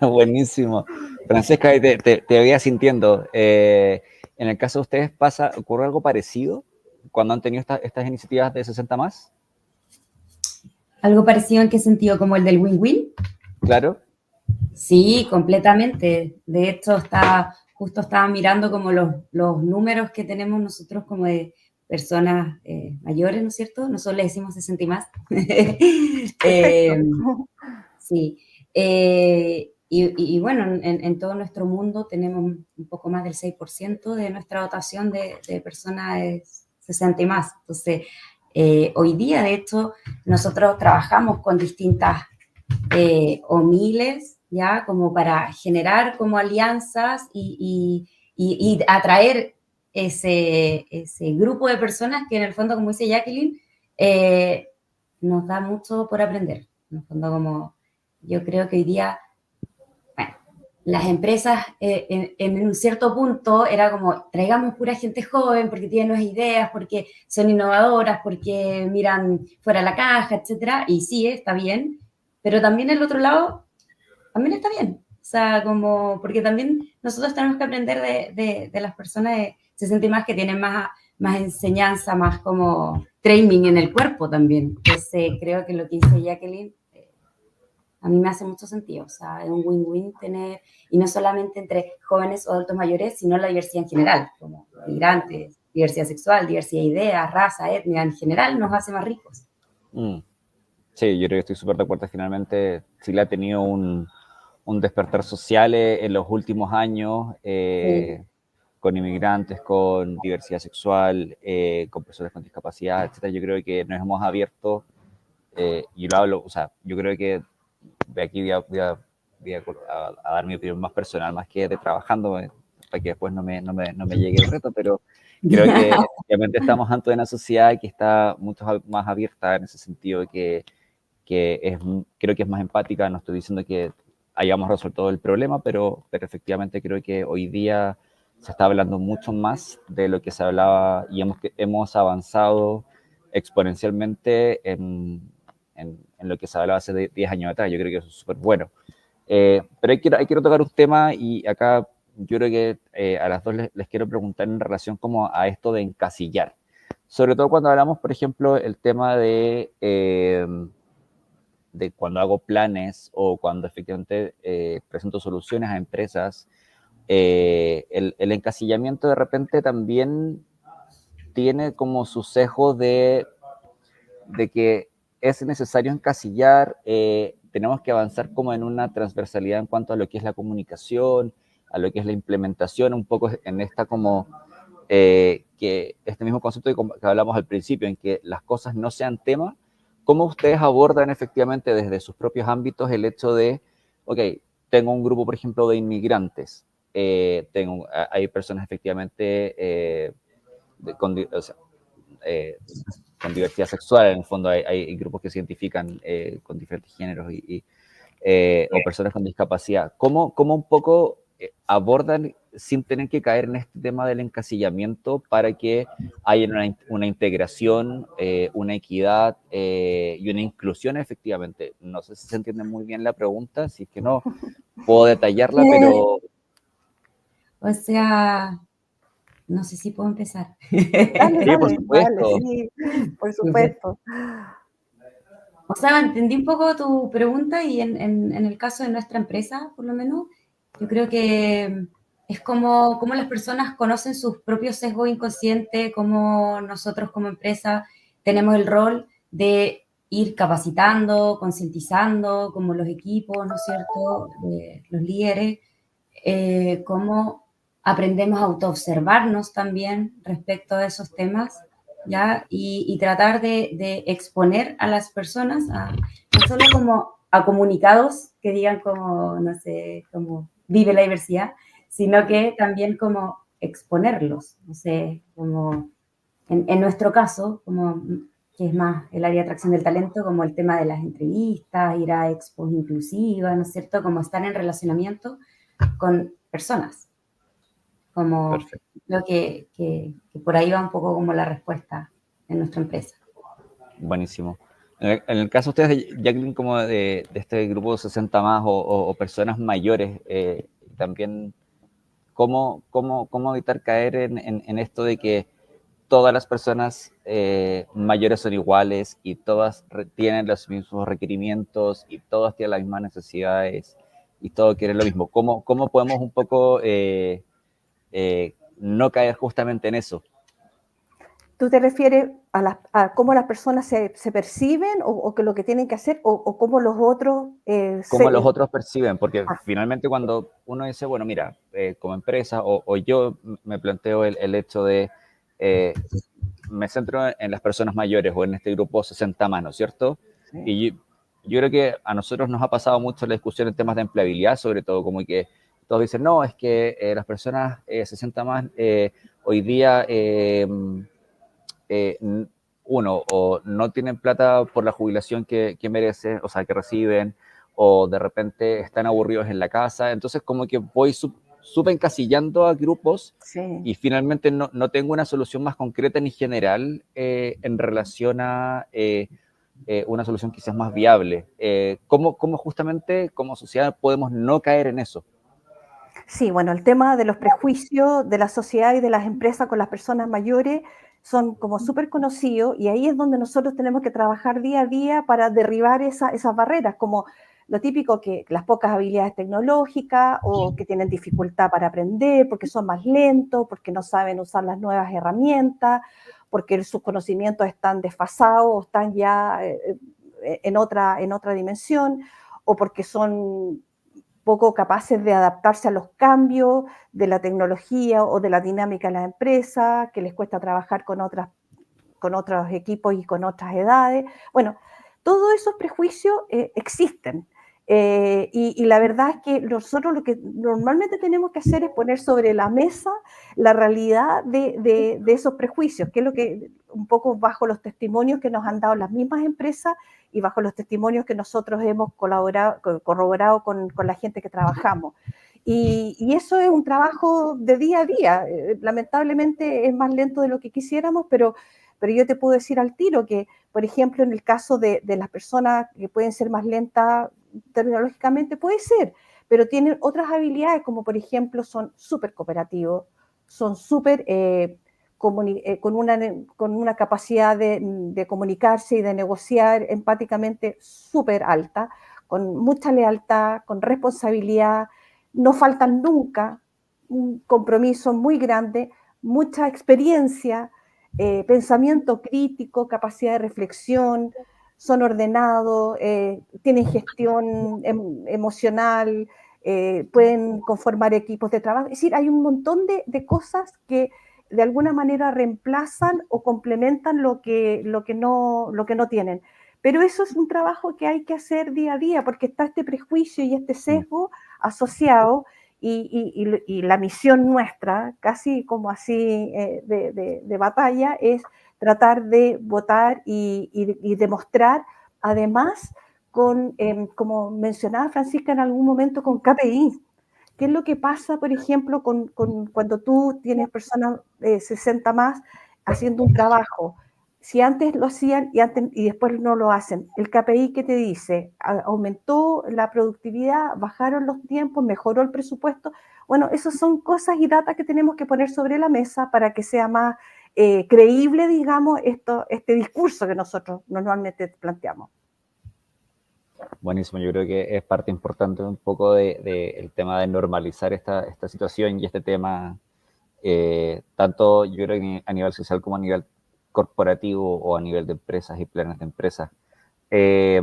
[SPEAKER 1] Buenísimo. Francesca, te veía sintiendo. En el caso de ustedes, ¿ocurre algo parecido cuando han tenido estas iniciativas de 60 más?
[SPEAKER 2] ¿Algo parecido en qué sentido? ¿Como el del win-win?
[SPEAKER 1] Claro.
[SPEAKER 2] Sí, completamente. De hecho, justo estaba mirando como los números que tenemos nosotros como de personas mayores, ¿no es cierto? Nosotros le decimos 60 y más. Sí. Y bueno, en todo nuestro mundo tenemos un poco más del 6% de nuestra dotación de personas de 60 y más. Entonces, hoy día, de hecho, nosotros trabajamos con distintas o miles, ¿ya? Como para generar como alianzas y atraer ese grupo de personas que en el fondo, como dice Jacqueline, nos da mucho por aprender. En el fondo, como yo creo que hoy día, bueno, las empresas en un cierto punto era como, traigamos pura gente joven porque tienen nuevas ideas, porque son innovadoras, porque miran fuera de la caja, etcétera, y sí, está bien, pero también el otro lado también está bien. O sea, como, porque también nosotros tenemos que aprender de las personas de 60 y más que tienen más enseñanza, más como training en el cuerpo también. Entonces, creo que lo que dice Jacqueline a mí me hace mucho sentido. O sea, es un win-win tener, y no solamente entre jóvenes o adultos mayores, sino la diversidad en general, como migrantes, diversidad sexual, diversidad de ideas, raza, etnia, en general nos hace más ricos.
[SPEAKER 1] Sí, yo creo que estoy súper de acuerdo. Finalmente, Chile ha tenido un despertar social en los últimos años,
[SPEAKER 2] Sí.
[SPEAKER 1] con inmigrantes, con diversidad sexual, con personas con discapacidad, etcétera. Yo creo que nos hemos abierto, y lo hablo, o sea, yo creo que de aquí voy a dar mi opinión más personal, más que de trabajando, para que después no me llegue el reto, pero creo que efectivamente estamos ante una sociedad que está mucho más abierta en ese sentido, creo que es más empática. No estoy diciendo que hayamos resuelto el problema, pero efectivamente creo que hoy día se está hablando mucho más de lo que se hablaba y hemos avanzado exponencialmente en lo que se hablaba hace 10 años atrás. Yo creo que eso es súper bueno. Pero quiero tocar un tema y acá yo creo que a las dos les quiero preguntar en relación como a esto de encasillar. Sobre todo cuando hablamos, por ejemplo, el tema de cuando hago planes o cuando efectivamente presento soluciones a empresas, el encasillamiento de repente también tiene como su sesgo de que es necesario encasillar, tenemos que avanzar como en una transversalidad en cuanto a lo que es la comunicación, a lo que es la implementación, un poco en esta como que este mismo concepto que hablamos al principio, en que las cosas no sean tema. ¿Cómo ustedes abordan efectivamente desde sus propios ámbitos el hecho de, ok, tengo un grupo, por ejemplo, de inmigrantes, hay personas efectivamente o sea, con diversidad sexual, en el fondo hay grupos que se identifican con diferentes géneros o personas con discapacidad. ¿Cómo un poco abordan sin tener que caer en este tema del encasillamiento para que haya una integración, una equidad y una inclusión efectivamente? No sé si se entiende muy bien la pregunta, si es que no, puedo detallarla, pero...
[SPEAKER 2] O sea, no sé si puedo empezar.
[SPEAKER 3] Dale,
[SPEAKER 1] Sí, por
[SPEAKER 3] dale, dale,
[SPEAKER 1] supuesto.
[SPEAKER 3] sí, por supuesto.
[SPEAKER 2] O sea, entendí un poco tu pregunta y en el caso de nuestra empresa, por lo menos, yo creo que es como las personas conocen sus propios sesgos inconscientes, como nosotros como empresa tenemos el rol de ir capacitando, concientizando, como los equipos, ¿no es cierto?, los líderes, cómo aprendemos a autoobservarnos también respecto a esos temas. ¿ya? Y tratar de exponer a las personas, no solo como a comunicados que digan como, no sé, como vive la diversidad, sino que también como exponerlos, no sé, como en nuestro caso, como que es más el área de atracción del talento, como el tema de las entrevistas, ir a expos inclusivas, ¿no es cierto? Como estar en relacionamiento con personas, como
[SPEAKER 1] Perfecto.
[SPEAKER 2] lo que por ahí va un poco como la respuesta en nuestra empresa.
[SPEAKER 1] Buenísimo. En el caso de ustedes, Jacqueline, como de este grupo de 60 más o personas mayores, también, ¿cómo evitar caer en esto de que todas las personas mayores son iguales y todas tienen los mismos requerimientos y todas tienen las mismas necesidades y todos quieren lo mismo? ¿Cómo podemos un poco no caer justamente en eso?
[SPEAKER 3] ¿Tú te refieres a cómo las personas se perciben o que lo que tienen que hacer o cómo los otros
[SPEAKER 1] Cómo los otros perciben, porque
[SPEAKER 3] ah,
[SPEAKER 1] finalmente cuando uno dice, bueno, mira, como empresa o yo me planteo el hecho de, eh, me centro en las personas mayores o en este grupo 60 más, ¿no es cierto?
[SPEAKER 3] sí,
[SPEAKER 1] Y yo creo que a nosotros nos ha pasado mucho la discusión en temas de empleabilidad, sobre todo como que todos dicen, no, es que las personas 60 más hoy día eh, uno, o no tienen plata por la jubilación que merecen, o sea, que reciben, o de repente están aburridos en la casa. Entonces, como que voy encasillando a grupos
[SPEAKER 3] sí.
[SPEAKER 1] y finalmente no tengo una solución más concreta ni general en relación a una solución quizás más viable. ¿Cómo justamente como sociedad podemos no caer en eso?
[SPEAKER 3] Sí, bueno, el tema de los prejuicios de la sociedad y de las empresas con las personas mayores son como súper conocidos y ahí es donde nosotros tenemos que trabajar día a día para derribar esas barreras, como lo típico que las pocas habilidades tecnológicas o que tienen dificultad para aprender porque son más lentos, porque no saben usar las nuevas herramientas, porque sus conocimientos están desfasados o están ya en otra dimensión o porque son poco capaces de adaptarse a los cambios de la tecnología o de la dinámica de la empresa, que les cuesta trabajar con otros equipos y con otras edades. Bueno, todos esos prejuicios existen. Y la verdad es que nosotros lo que normalmente tenemos que hacer es poner sobre la mesa la realidad de esos prejuicios, que es lo que un poco bajo los testimonios que nos han dado las mismas empresas y bajo los testimonios que nosotros hemos corroborado con la gente que trabajamos. Y eso es un trabajo de día a día. Lamentablemente es más lento de lo que quisiéramos, pero yo te puedo decir al tiro que, por ejemplo, en el caso de las personas que pueden ser más lentas tecnológicamente, puede ser, pero tienen otras habilidades, como por ejemplo son súper cooperativos, son súper con una capacidad de comunicarse y de negociar empáticamente súper alta, con mucha lealtad, con responsabilidad, no faltan nunca, un compromiso muy grande, mucha experiencia, pensamiento crítico, capacidad de reflexión, son ordenados, tienen gestión emocional, pueden conformar equipos de trabajo. Es decir, hay un montón de cosas que de alguna manera reemplazan o complementan lo que no tienen. Pero eso es un trabajo que hay que hacer día a día porque está este prejuicio y este sesgo asociado y la misión nuestra, casi como así de batalla, es tratar de votar y demostrar, además, como mencionaba Francisca en algún momento, con KPI. ¿Qué es lo que pasa, por ejemplo, cuando tú tienes personas 60 más haciendo un trabajo? Si antes lo hacían y después no lo hacen, el KPI, ¿qué te dice? ¿Aumentó la productividad? ¿Bajaron los tiempos? ¿Mejoró el presupuesto? Bueno, esas son cosas y datos que tenemos que poner sobre la mesa para que sea más creíble, digamos, este discurso que nosotros normalmente planteamos.
[SPEAKER 1] Buenísimo, yo creo que es parte importante un poco el tema de normalizar esta situación y este tema, tanto yo creo que a nivel social como a nivel corporativo o a nivel de empresas y planes de empresas. Eh,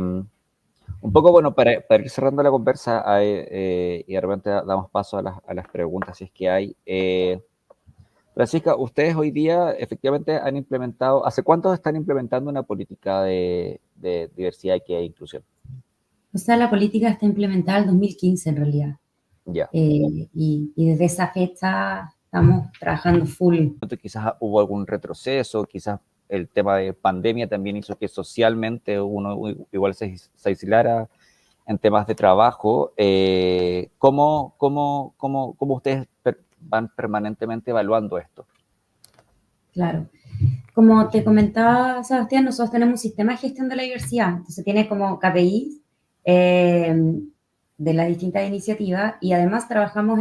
[SPEAKER 1] un poco, bueno, para ir cerrando la conversa y de repente damos paso a las preguntas si es que hay. Francisca, ustedes hoy día efectivamente han implementado, ¿hace cuánto están implementando una política de diversidad, equidad e inclusión?
[SPEAKER 2] O sea, la política está implementada en 2015 en realidad.
[SPEAKER 1] Ya.
[SPEAKER 2] Y desde esa fecha estamos trabajando full.
[SPEAKER 1] Quizás hubo algún retroceso, quizás el tema de pandemia también hizo que socialmente uno igual se aislara en temas de trabajo. ¿Cómo ustedes van permanentemente evaluando esto?
[SPEAKER 2] Claro. Como te comentaba, Sebastián, nosotros tenemos un sistema de gestión de la diversidad. Entonces tiene como KPIs de las distintas iniciativas y además trabajamos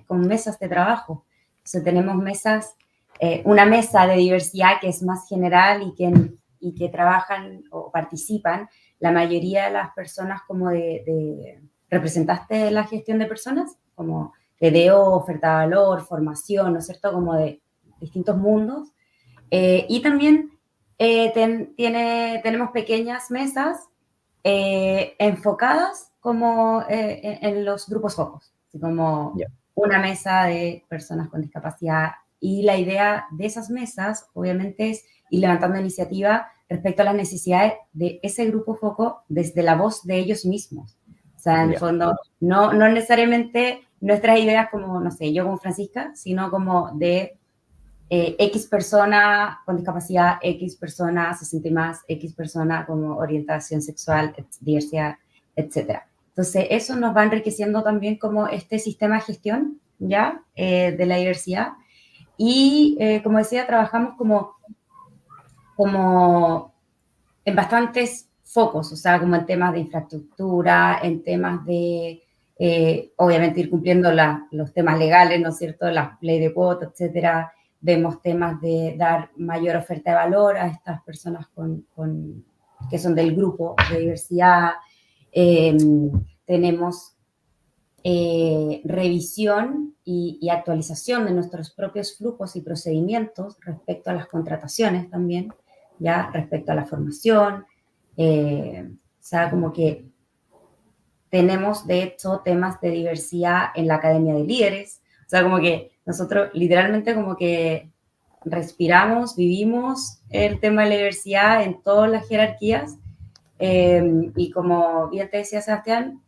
[SPEAKER 2] con mesas de trabajo. Entonces tenemos mesas, una mesa de diversidad que es más general y que trabajan o participan la mayoría de las personas como representantes de la gestión de personas, como TDO, oferta de valor, formación, ¿no es cierto? Como de distintos mundos. Y también tenemos pequeñas mesas enfocadas como en los grupos focos, así como
[SPEAKER 1] Ya.
[SPEAKER 2] una mesa de personas con discapacidad. Y la idea de esas mesas, obviamente, es ir levantando iniciativa respecto a las necesidades de ese grupo foco desde la voz de ellos mismos. O sea, en el
[SPEAKER 1] Ya.
[SPEAKER 2] fondo, no necesariamente nuestras ideas como, no sé, yo como Francisca, sino como de X persona con discapacidad, X persona se siente más, X persona como orientación sexual, diversidad, etc. Entonces, eso nos va enriqueciendo también como este sistema de gestión, ¿ya? De la diversidad. Y, como decía, trabajamos como en bastantes focos, o sea, como en temas de infraestructura, en temas de, obviamente, ir cumpliendo los temas legales, ¿no es cierto?, la ley de cuotas, etcétera. Vemos temas de dar mayor oferta de valor a estas personas que son del grupo de diversidad. Tenemos revisión y actualización de nuestros propios flujos y procedimientos respecto a las contrataciones también, ya respecto a la formación. O sea, como que tenemos, de hecho, temas de diversidad en la Academia de Líderes. O sea, como que nosotros literalmente como que respiramos, vivimos el tema de la diversidad en todas las jerarquías. Y como bien te decía Sebastián,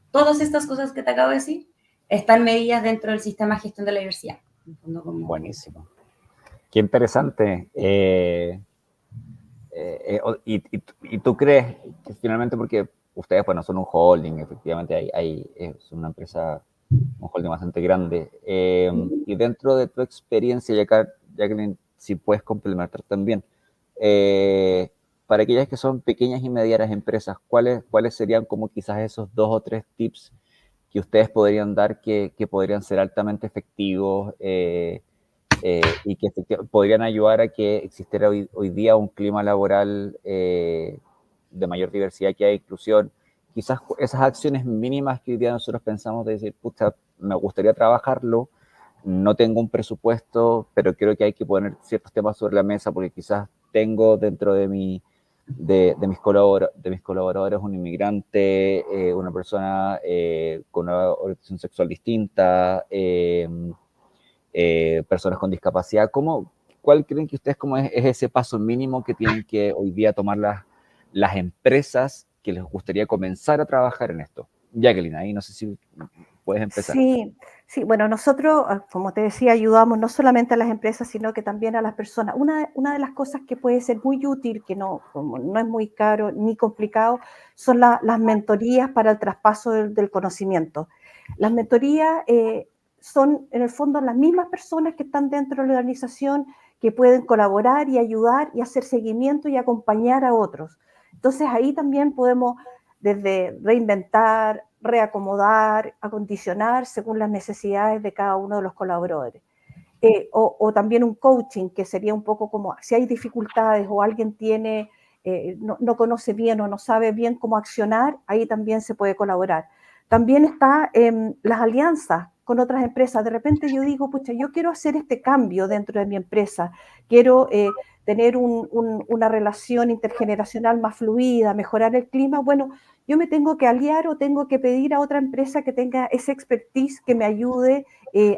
[SPEAKER 2] todas estas cosas que te acabo de decir están medidas dentro del sistema de gestión de la diversidad. En el fondo como...
[SPEAKER 1] Buenísimo. Qué interesante. Y tú crees que finalmente, porque ustedes, bueno, son un holding, efectivamente, es una empresa, un holding bastante grande, y dentro de tu experiencia, Jacqueline, si puedes complementar también, para aquellas que son pequeñas y medianas empresas, ¿cuáles serían como quizás esos 2 o 3 tips que ustedes podrían dar que podrían ser altamente efectivos y que podrían ayudar a que existiera hoy día un clima laboral de mayor diversidad, que hay inclusión? Quizás esas acciones mínimas que hoy día nosotros pensamos de decir, pucha, me gustaría trabajarlo, no tengo un presupuesto, pero creo que hay que poner ciertos temas sobre la mesa porque quizás tengo dentro de mis colaboradores un inmigrante, una persona con una orientación sexual distinta, personas con discapacidad. ¿Cuál creen que ustedes como es ese paso mínimo que tienen que hoy día tomar las empresas que les gustaría comenzar a trabajar en esto? Jacqueline, ahí no sé si puedes empezar.
[SPEAKER 3] Sí, sí, bueno, nosotros, como te decía, ayudamos no solamente a las empresas, sino que también a las personas. Una de las cosas que puede ser muy útil, que como no es muy caro ni complicado, son las mentorías para el traspaso del conocimiento. Las mentorías son, en el fondo, las mismas personas que están dentro de la organización que pueden colaborar y ayudar y hacer seguimiento y acompañar a otros. Entonces, ahí también podemos desde reinventar, reacomodar, acondicionar según las necesidades de cada uno de los colaboradores. O también un coaching, que sería un poco como si hay dificultades o alguien tiene, no conoce bien o no sabe bien cómo accionar, ahí también se puede colaborar. También está las alianzas con otras empresas. De repente yo digo, pucha, yo quiero hacer este cambio dentro de mi empresa, quiero tener una relación intergeneracional más fluida, mejorar el clima. Bueno, yo me tengo que aliar o tengo que pedir a otra empresa que tenga esa expertise que me ayude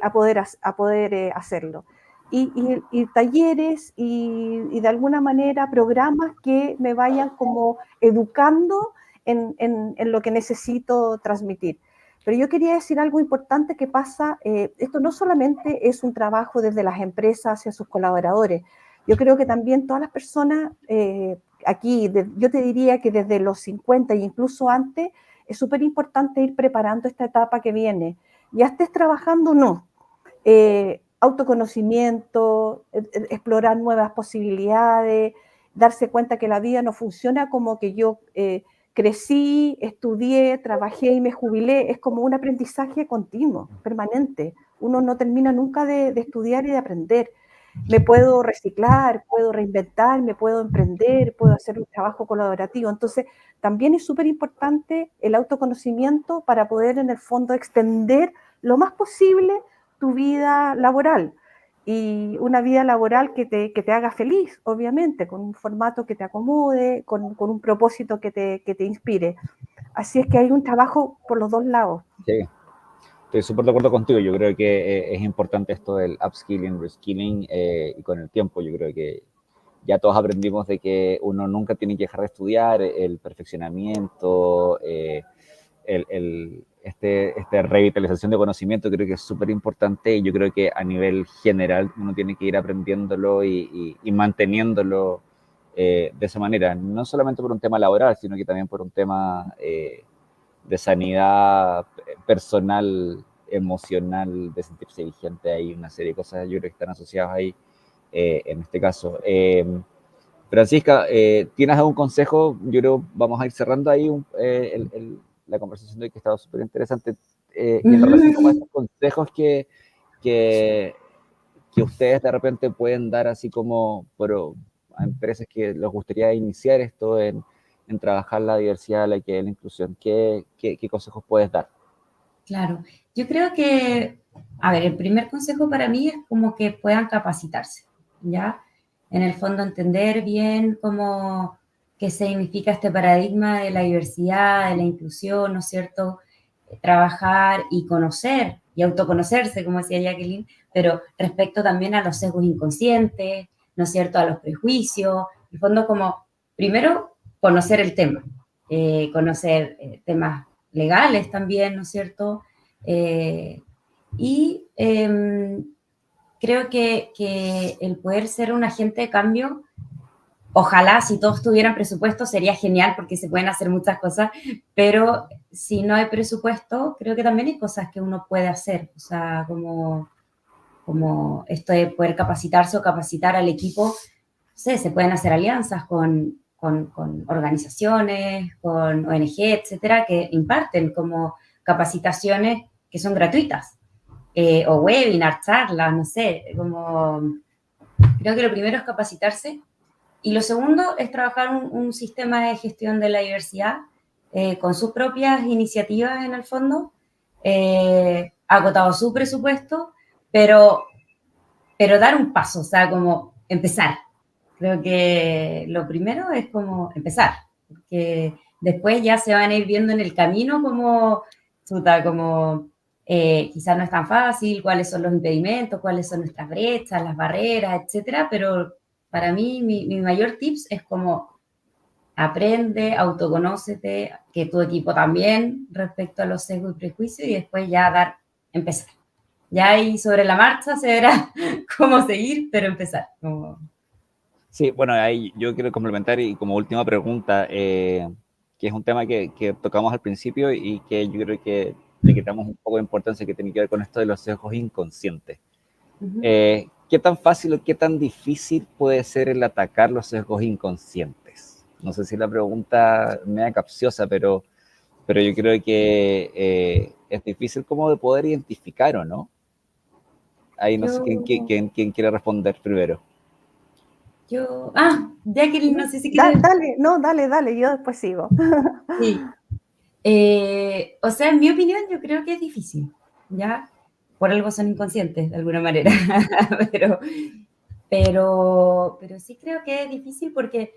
[SPEAKER 3] a poder hacerlo. y talleres y de alguna manera programas que me vayan como educando en lo que necesito transmitir. Pero yo quería decir algo importante que pasa, esto no solamente es un trabajo desde las empresas hacia sus colaboradores, yo creo que también todas las personas aquí, yo te diría que desde los 50 e incluso antes, es súper importante ir preparando esta etapa que viene. Ya estés trabajando o no, autoconocimiento, explorar nuevas posibilidades, darse cuenta que la vida no funciona como que yo crecí, estudié, trabajé y me jubilé, es como un aprendizaje continuo, permanente. Uno no termina nunca de estudiar y de aprender. Me puedo reciclar, puedo reinventar, me puedo emprender, puedo hacer un trabajo colaborativo. Entonces, también es súper importante el autoconocimiento para poder en el fondo extender lo más posible tu vida laboral y una vida laboral que te haga feliz, obviamente, con un formato que te acomode, con un propósito que te inspire. Así es que hay un trabajo por los dos lados.
[SPEAKER 1] Sí, estoy súper de acuerdo contigo. Yo creo que es importante esto del upskilling, reskilling, y con el tiempo yo creo que ya todos aprendimos de que uno nunca tiene que dejar de estudiar, el perfeccionamiento, esta revitalización de conocimiento creo que es súper importante y yo creo que a nivel general uno tiene que ir aprendiéndolo y manteniéndolo de esa manera, no solamente por un tema laboral, sino que también por un tema de sanidad personal, emocional, de sentirse vigente. Hay una serie de cosas yo creo que están asociadas ahí en este caso. Francisca, ¿tienes algún consejo? Yo creo vamos a ir cerrando ahí la conversación de hoy que ha estado súper interesante. Y en relación con estos consejos que, que ustedes de repente pueden dar así como a empresas que les gustaría iniciar esto en trabajar la diversidad, la equidad y la inclusión, ¿qué consejos puedes dar?
[SPEAKER 2] Claro, yo creo que, a ver, el primer consejo para mí es como que puedan capacitarse, ¿ya? En el fondo entender bien cómo, qué significa este paradigma de la diversidad, de la inclusión, ¿no es cierto? Trabajar y conocer y autoconocerse, como decía Jacqueline, pero respecto también a los sesgos inconscientes, ¿no es cierto? A los prejuicios, en el fondo como, primero, conocer el tema, conocer temas legales también, ¿no es cierto? Eh, y creo que el poder ser un agente de cambio, ojalá si todos tuvieran presupuesto sería genial porque se pueden hacer muchas cosas, pero si no hay presupuesto, creo que también hay cosas que uno puede hacer, o sea, como esto de poder capacitarse o capacitar al equipo, no sé, se pueden hacer alianzas con organizaciones, con ONG, etcétera, que imparten como capacitaciones que son gratuitas, o webinars, charlas, no sé, como creo que lo primero es capacitarse y lo segundo es trabajar un sistema de gestión de la diversidad con sus propias iniciativas en el fondo, agotado su presupuesto, pero, pero dar un paso, o sea, como empezar. Creo que lo primero es como empezar, porque después ya se van a ir viendo en el camino como, chuta, como quizás no es tan fácil, cuáles son los impedimentos, cuáles son nuestras brechas, las barreras, etcétera, pero para mí mi mayor tips es como aprende, autoconócete, que tu equipo también respecto a los sesgos y prejuicios y después ya empezar. Ya ahí sobre la marcha se verá cómo seguir, pero empezar. Como...
[SPEAKER 1] Sí, bueno, ahí yo quiero complementar y como última pregunta, que es un tema que tocamos al principio y que yo creo que le quitamos un poco de importancia que tiene que ver con esto de los sesgos inconscientes. ¿Qué tan fácil o qué tan difícil puede ser el atacar los sesgos inconscientes? No sé si la pregunta me da capciosa, pero yo creo que es difícil como de poder identificar o no. Ahí no sé
[SPEAKER 2] Yo,
[SPEAKER 1] quién quiere responder primero.
[SPEAKER 2] Jacqueline, no sé si quieres.
[SPEAKER 3] Dale, no, dale, yo después sigo.
[SPEAKER 2] Sí. O sea, en mi opinión, yo creo que es difícil, ¿ya? Por algo son inconscientes, de alguna manera. pero, pero sí creo que es difícil porque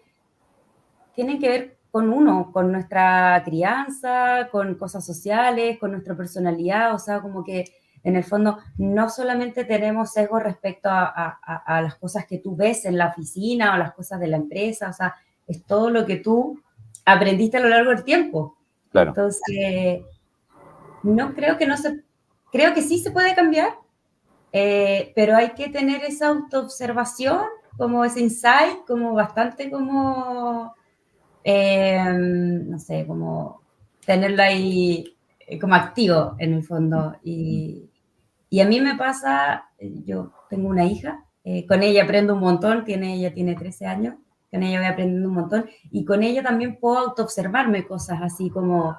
[SPEAKER 2] tienen que ver con uno, con nuestra crianza, con cosas sociales, con nuestra personalidad, o sea, como que en el fondo no solamente tenemos sesgo respecto a las cosas que tú ves en la oficina o las cosas de la empresa, o sea, es todo lo que tú aprendiste a lo largo del tiempo.
[SPEAKER 1] Claro.
[SPEAKER 2] Entonces, no creo que no se, creo que sí se puede cambiar, pero hay que tener esa autoobservación, como ese insight, como bastante como, no sé, como tenerlo ahí como activo en el fondo. Y a mí me pasa, yo tengo una hija, con ella aprendo un montón, ella tiene 13 años, con ella voy aprendiendo un montón, y con ella también puedo autoobservarme cosas así como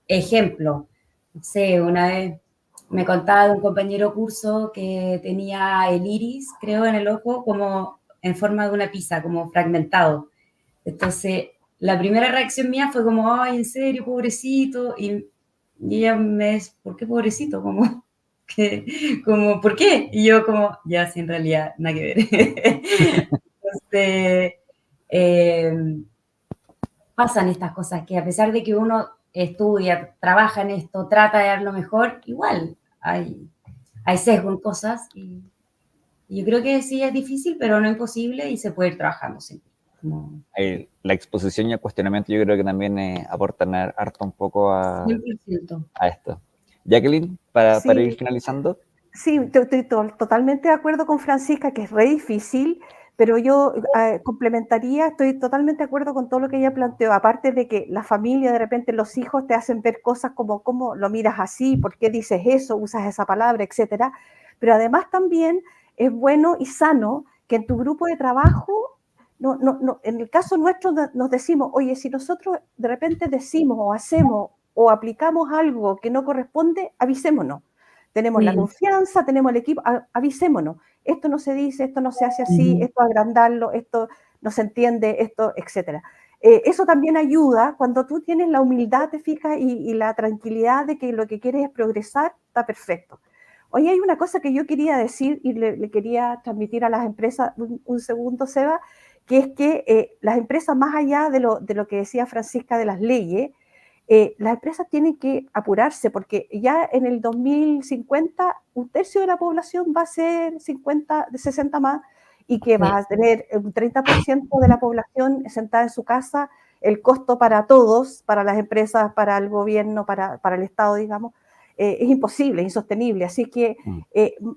[SPEAKER 2] ejemplo. No sé, una vez me contaba de un compañero curso que tenía el iris, creo, en el ojo como en forma de una pizza, como fragmentado. Entonces, la primera reacción mía fue como, ay, en serio, pobrecito, y ella me dice, ¿por qué pobrecito? Como, como, ¿por qué? Y yo como, ya, sí, en realidad, nada que ver. Entonces, eh, pasan estas cosas que a pesar de que uno estudia, trabaja en esto, trata de dar lo mejor, igual hay sesgo en cosas y yo creo que sí es difícil, pero no imposible y se puede ir trabajando siempre. Como
[SPEAKER 1] La exposición y el cuestionamiento yo creo que también aportan harto un poco
[SPEAKER 2] 100%.
[SPEAKER 1] a esto. Jacqueline, para ir
[SPEAKER 3] Sí,
[SPEAKER 1] finalizando.
[SPEAKER 3] sí, estoy totalmente de acuerdo con Francisca, que es re difícil, pero yo complementaría, estoy totalmente de acuerdo con todo lo que ella planteó, aparte de que la familia, de repente los hijos te hacen ver cosas como cómo lo miras así, por qué dices eso, usas esa palabra, etcétera, pero además también es bueno y sano que en tu grupo de trabajo, en el caso nuestro nos decimos, oye, si nosotros de repente decimos o hacemos o aplicamos algo que no corresponde, avisémonos. Tenemos la
[SPEAKER 2] Sí.
[SPEAKER 3] confianza, tenemos el equipo, avisémonos. Esto no se dice, esto no se hace así, esto agrandarlo, esto no se entiende, esto, etcétera. Eso también ayuda cuando tú tienes la humildad, te fijas, y la tranquilidad de que lo que quieres es progresar, está perfecto. Hoy hay una cosa que yo quería decir y le quería transmitir a las empresas, un segundo, Seba, que es que las empresas, más allá de lo que decía Francisca de las leyes, las empresas tienen que apurarse porque ya en el 2050 un tercio de la población va a ser 60 más y que
[SPEAKER 2] Sí.
[SPEAKER 3] va a tener un 30% de la población sentada en su casa, el costo para todos, para las empresas, para el gobierno, para el Estado, digamos, es imposible, insostenible. Así que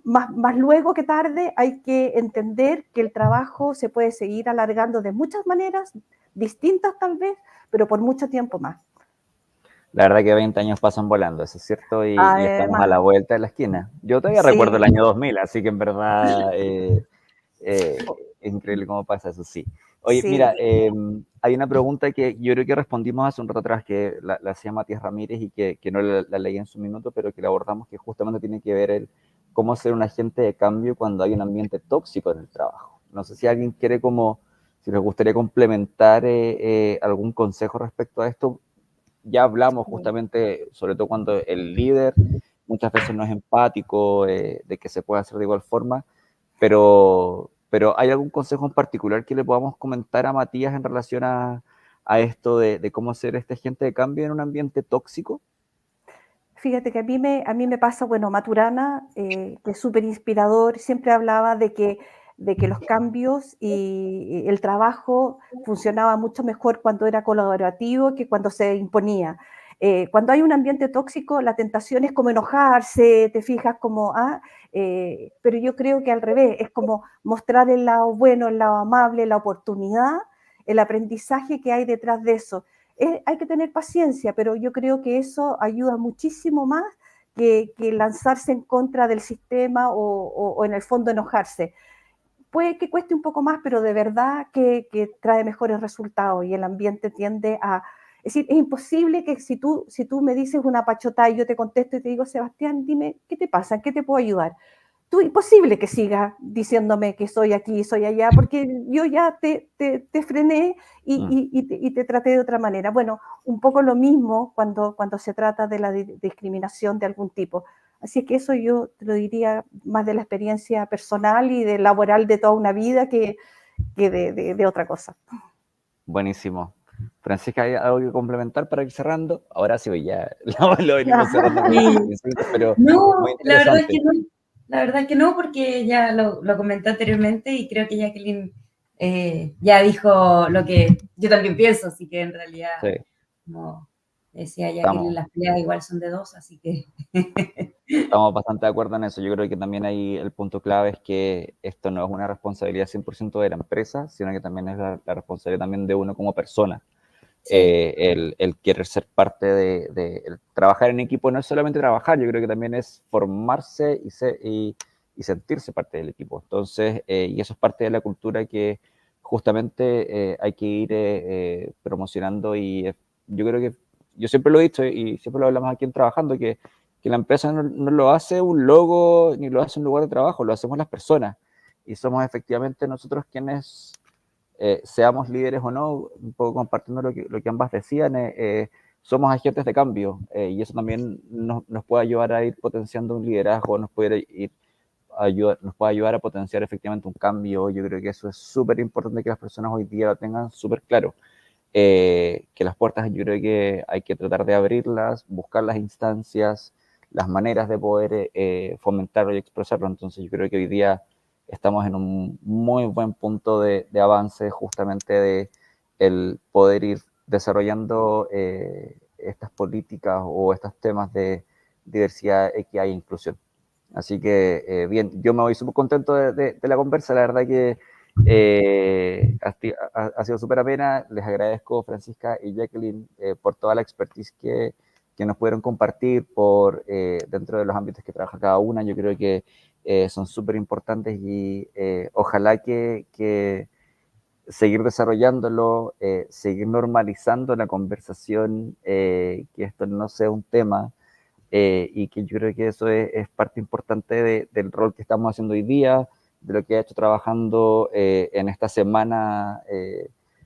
[SPEAKER 3] más luego que tarde hay que entender que el trabajo se puede seguir alargando de muchas maneras, distintas tal vez, pero por mucho tiempo más.
[SPEAKER 1] La verdad que 20 años pasan volando, eso es cierto, y estamos a
[SPEAKER 3] Además,
[SPEAKER 1] la vuelta de la esquina. Yo todavía recuerdo el
[SPEAKER 3] sí,
[SPEAKER 1] año 2000, así que en verdad es increíble cómo pasa eso, sí. Oye,
[SPEAKER 3] sí,
[SPEAKER 1] mira, hay una pregunta que yo creo que respondimos hace un rato atrás, que la hacía Matías Ramírez y que no la leí en su minuto, pero que la abordamos, que justamente tiene que ver el cómo ser un agente de cambio cuando hay un ambiente tóxico en el trabajo. No sé si alguien quiere como, si les gustaría complementar algún consejo respecto a esto. Ya hablamos justamente, sobre todo cuando el líder muchas veces no es empático, de que se puede hacer de igual forma, pero ¿hay algún consejo en particular que le podamos comentar a Matías en relación a esto de cómo hacer este agente de cambio en un ambiente tóxico?
[SPEAKER 3] fíjate que a mí me pasa, bueno, Maturana, que es súper inspirador, siempre hablaba de que los cambios y el trabajo funcionaba mucho mejor cuando era colaborativo que cuando se imponía. Cuando hay un ambiente tóxico, la tentación es como enojarse, te fijas como, pero yo creo que al revés, es como mostrar el lado bueno, el lado amable, la oportunidad, el aprendizaje que hay detrás de eso. Hay que tener paciencia, pero yo creo que eso ayuda muchísimo más que lanzarse en contra del sistema o en el fondo enojarse. Puede que cueste un poco más, pero de verdad que trae mejores resultados y el ambiente tiende a... Es decir, es imposible que si tú me dices una pachota y yo te contesto y te digo, Sebastián, dime, ¿qué te pasa? ¿En qué te puedo ayudar? Tú, imposible que sigas diciéndome que soy aquí, soy allá, porque yo ya te frené
[SPEAKER 1] Mm.
[SPEAKER 3] y te traté de otra manera. Bueno, un poco lo mismo cuando se trata de la discriminación de algún tipo. Así es que eso yo te lo diría más de la experiencia personal y de laboral de toda una vida que de otra cosa.
[SPEAKER 1] Buenísimo. Francisca, ¿hay algo que complementar para ir cerrando? Ahora sí, ya lo venimos cerrando con los insultos, pero
[SPEAKER 2] no,
[SPEAKER 1] muy
[SPEAKER 2] la verdad es
[SPEAKER 1] interesante.
[SPEAKER 2] que no. La verdad es que no, porque ya lo comenté anteriormente y creo que Jacqueline ya dijo lo que yo también pienso, así que en realidad,
[SPEAKER 1] Sí,
[SPEAKER 2] como decía Jacqueline,
[SPEAKER 1] estamos,
[SPEAKER 2] las peleas igual son de dos, así que
[SPEAKER 1] estamos bastante de acuerdo en eso. Yo creo que también ahí el punto clave es que esto no es una responsabilidad 100% de la empresa, sino que también es la responsabilidad también de uno como persona.
[SPEAKER 2] sí,
[SPEAKER 1] El querer ser parte el trabajar en equipo no es solamente trabajar, yo creo que también es formarse y sentirse parte del equipo. Entonces, y eso es parte de la cultura que justamente hay que ir promocionando y yo creo que, yo siempre lo he dicho y siempre lo hablamos aquí en Trabajando, que la empresa no lo hace un logo ni lo hace un lugar de trabajo, lo hacemos las personas y somos efectivamente nosotros quienes seamos líderes o no, un poco compartiendo lo que ambas decían, somos agentes de cambio y eso también nos puede ayudar a ir potenciando un liderazgo, nos puede ayudar a potenciar efectivamente un cambio. Yo creo que eso es súper importante que las personas hoy día lo tengan súper claro. Que las puertas yo creo que hay que tratar de abrirlas, buscar las instancias, las maneras de poder fomentarlo y expresarlo. Entonces yo creo que hoy día estamos en un muy buen punto de avance justamente de el poder ir desarrollando estas políticas o estos temas de diversidad, equidad e inclusión. Así que, bien, yo me voy súper contento de la conversa, la verdad que ha sido súper amena. Les agradezco, Francisca y Jacqueline, por toda la expertise que nos pudieron compartir por dentro de los ámbitos que trabaja cada una. Yo creo que son súper importantes y ojalá que seguir desarrollándolo, seguir normalizando la conversación, que esto no sea un tema y que yo creo que eso es parte importante del rol que estamos haciendo hoy día, de lo que ha hecho trabajando en esta semana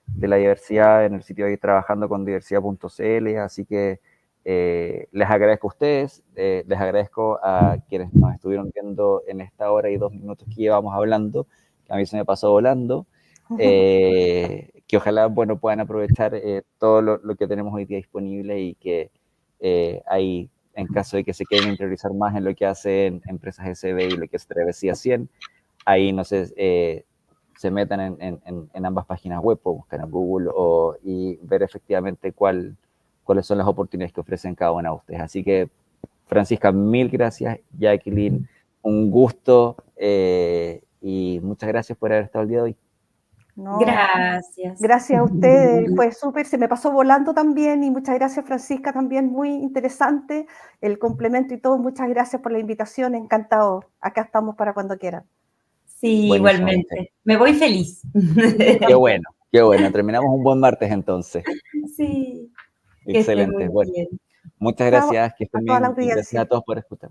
[SPEAKER 1] de la diversidad en el sitio de trabajando con diversidad.cl, así que les agradezco a ustedes, les agradezco a quienes nos estuvieron viendo en esta hora y 2 minutos que llevamos hablando, que a mí se me pasó volando, que ojalá, bueno, puedan aprovechar todo lo que tenemos hoy día disponible y que hay en caso de que se quieran interiorizar más en lo que hacen empresas SB y lo que es Travesía 100, ahí no sé, se metan en ambas páginas web o buscan en Google y ver efectivamente cuáles son las oportunidades que ofrecen cada una de ustedes. Así que, Francisca, mil gracias. Jacqueline, un gusto y muchas gracias por haber estado el día de hoy.
[SPEAKER 3] No,
[SPEAKER 2] gracias.
[SPEAKER 3] gracias a ustedes, fue súper, se me pasó volando también y muchas gracias Francisca también, muy interesante el complemento y todo, muchas gracias por la invitación, encantado, acá estamos para cuando quieran.
[SPEAKER 2] Sí,
[SPEAKER 1] Buenísimo.
[SPEAKER 2] igualmente. Me voy feliz.
[SPEAKER 1] Qué bueno. Terminamos un buen martes entonces.
[SPEAKER 2] Sí, que esté muy
[SPEAKER 1] Excelente. Bueno,
[SPEAKER 2] bien.
[SPEAKER 1] muchas
[SPEAKER 3] Chao
[SPEAKER 1] gracias, que
[SPEAKER 3] a
[SPEAKER 1] estén
[SPEAKER 3] toda la
[SPEAKER 1] bien y gracias a
[SPEAKER 3] audiencia.
[SPEAKER 1] todos por escuchar.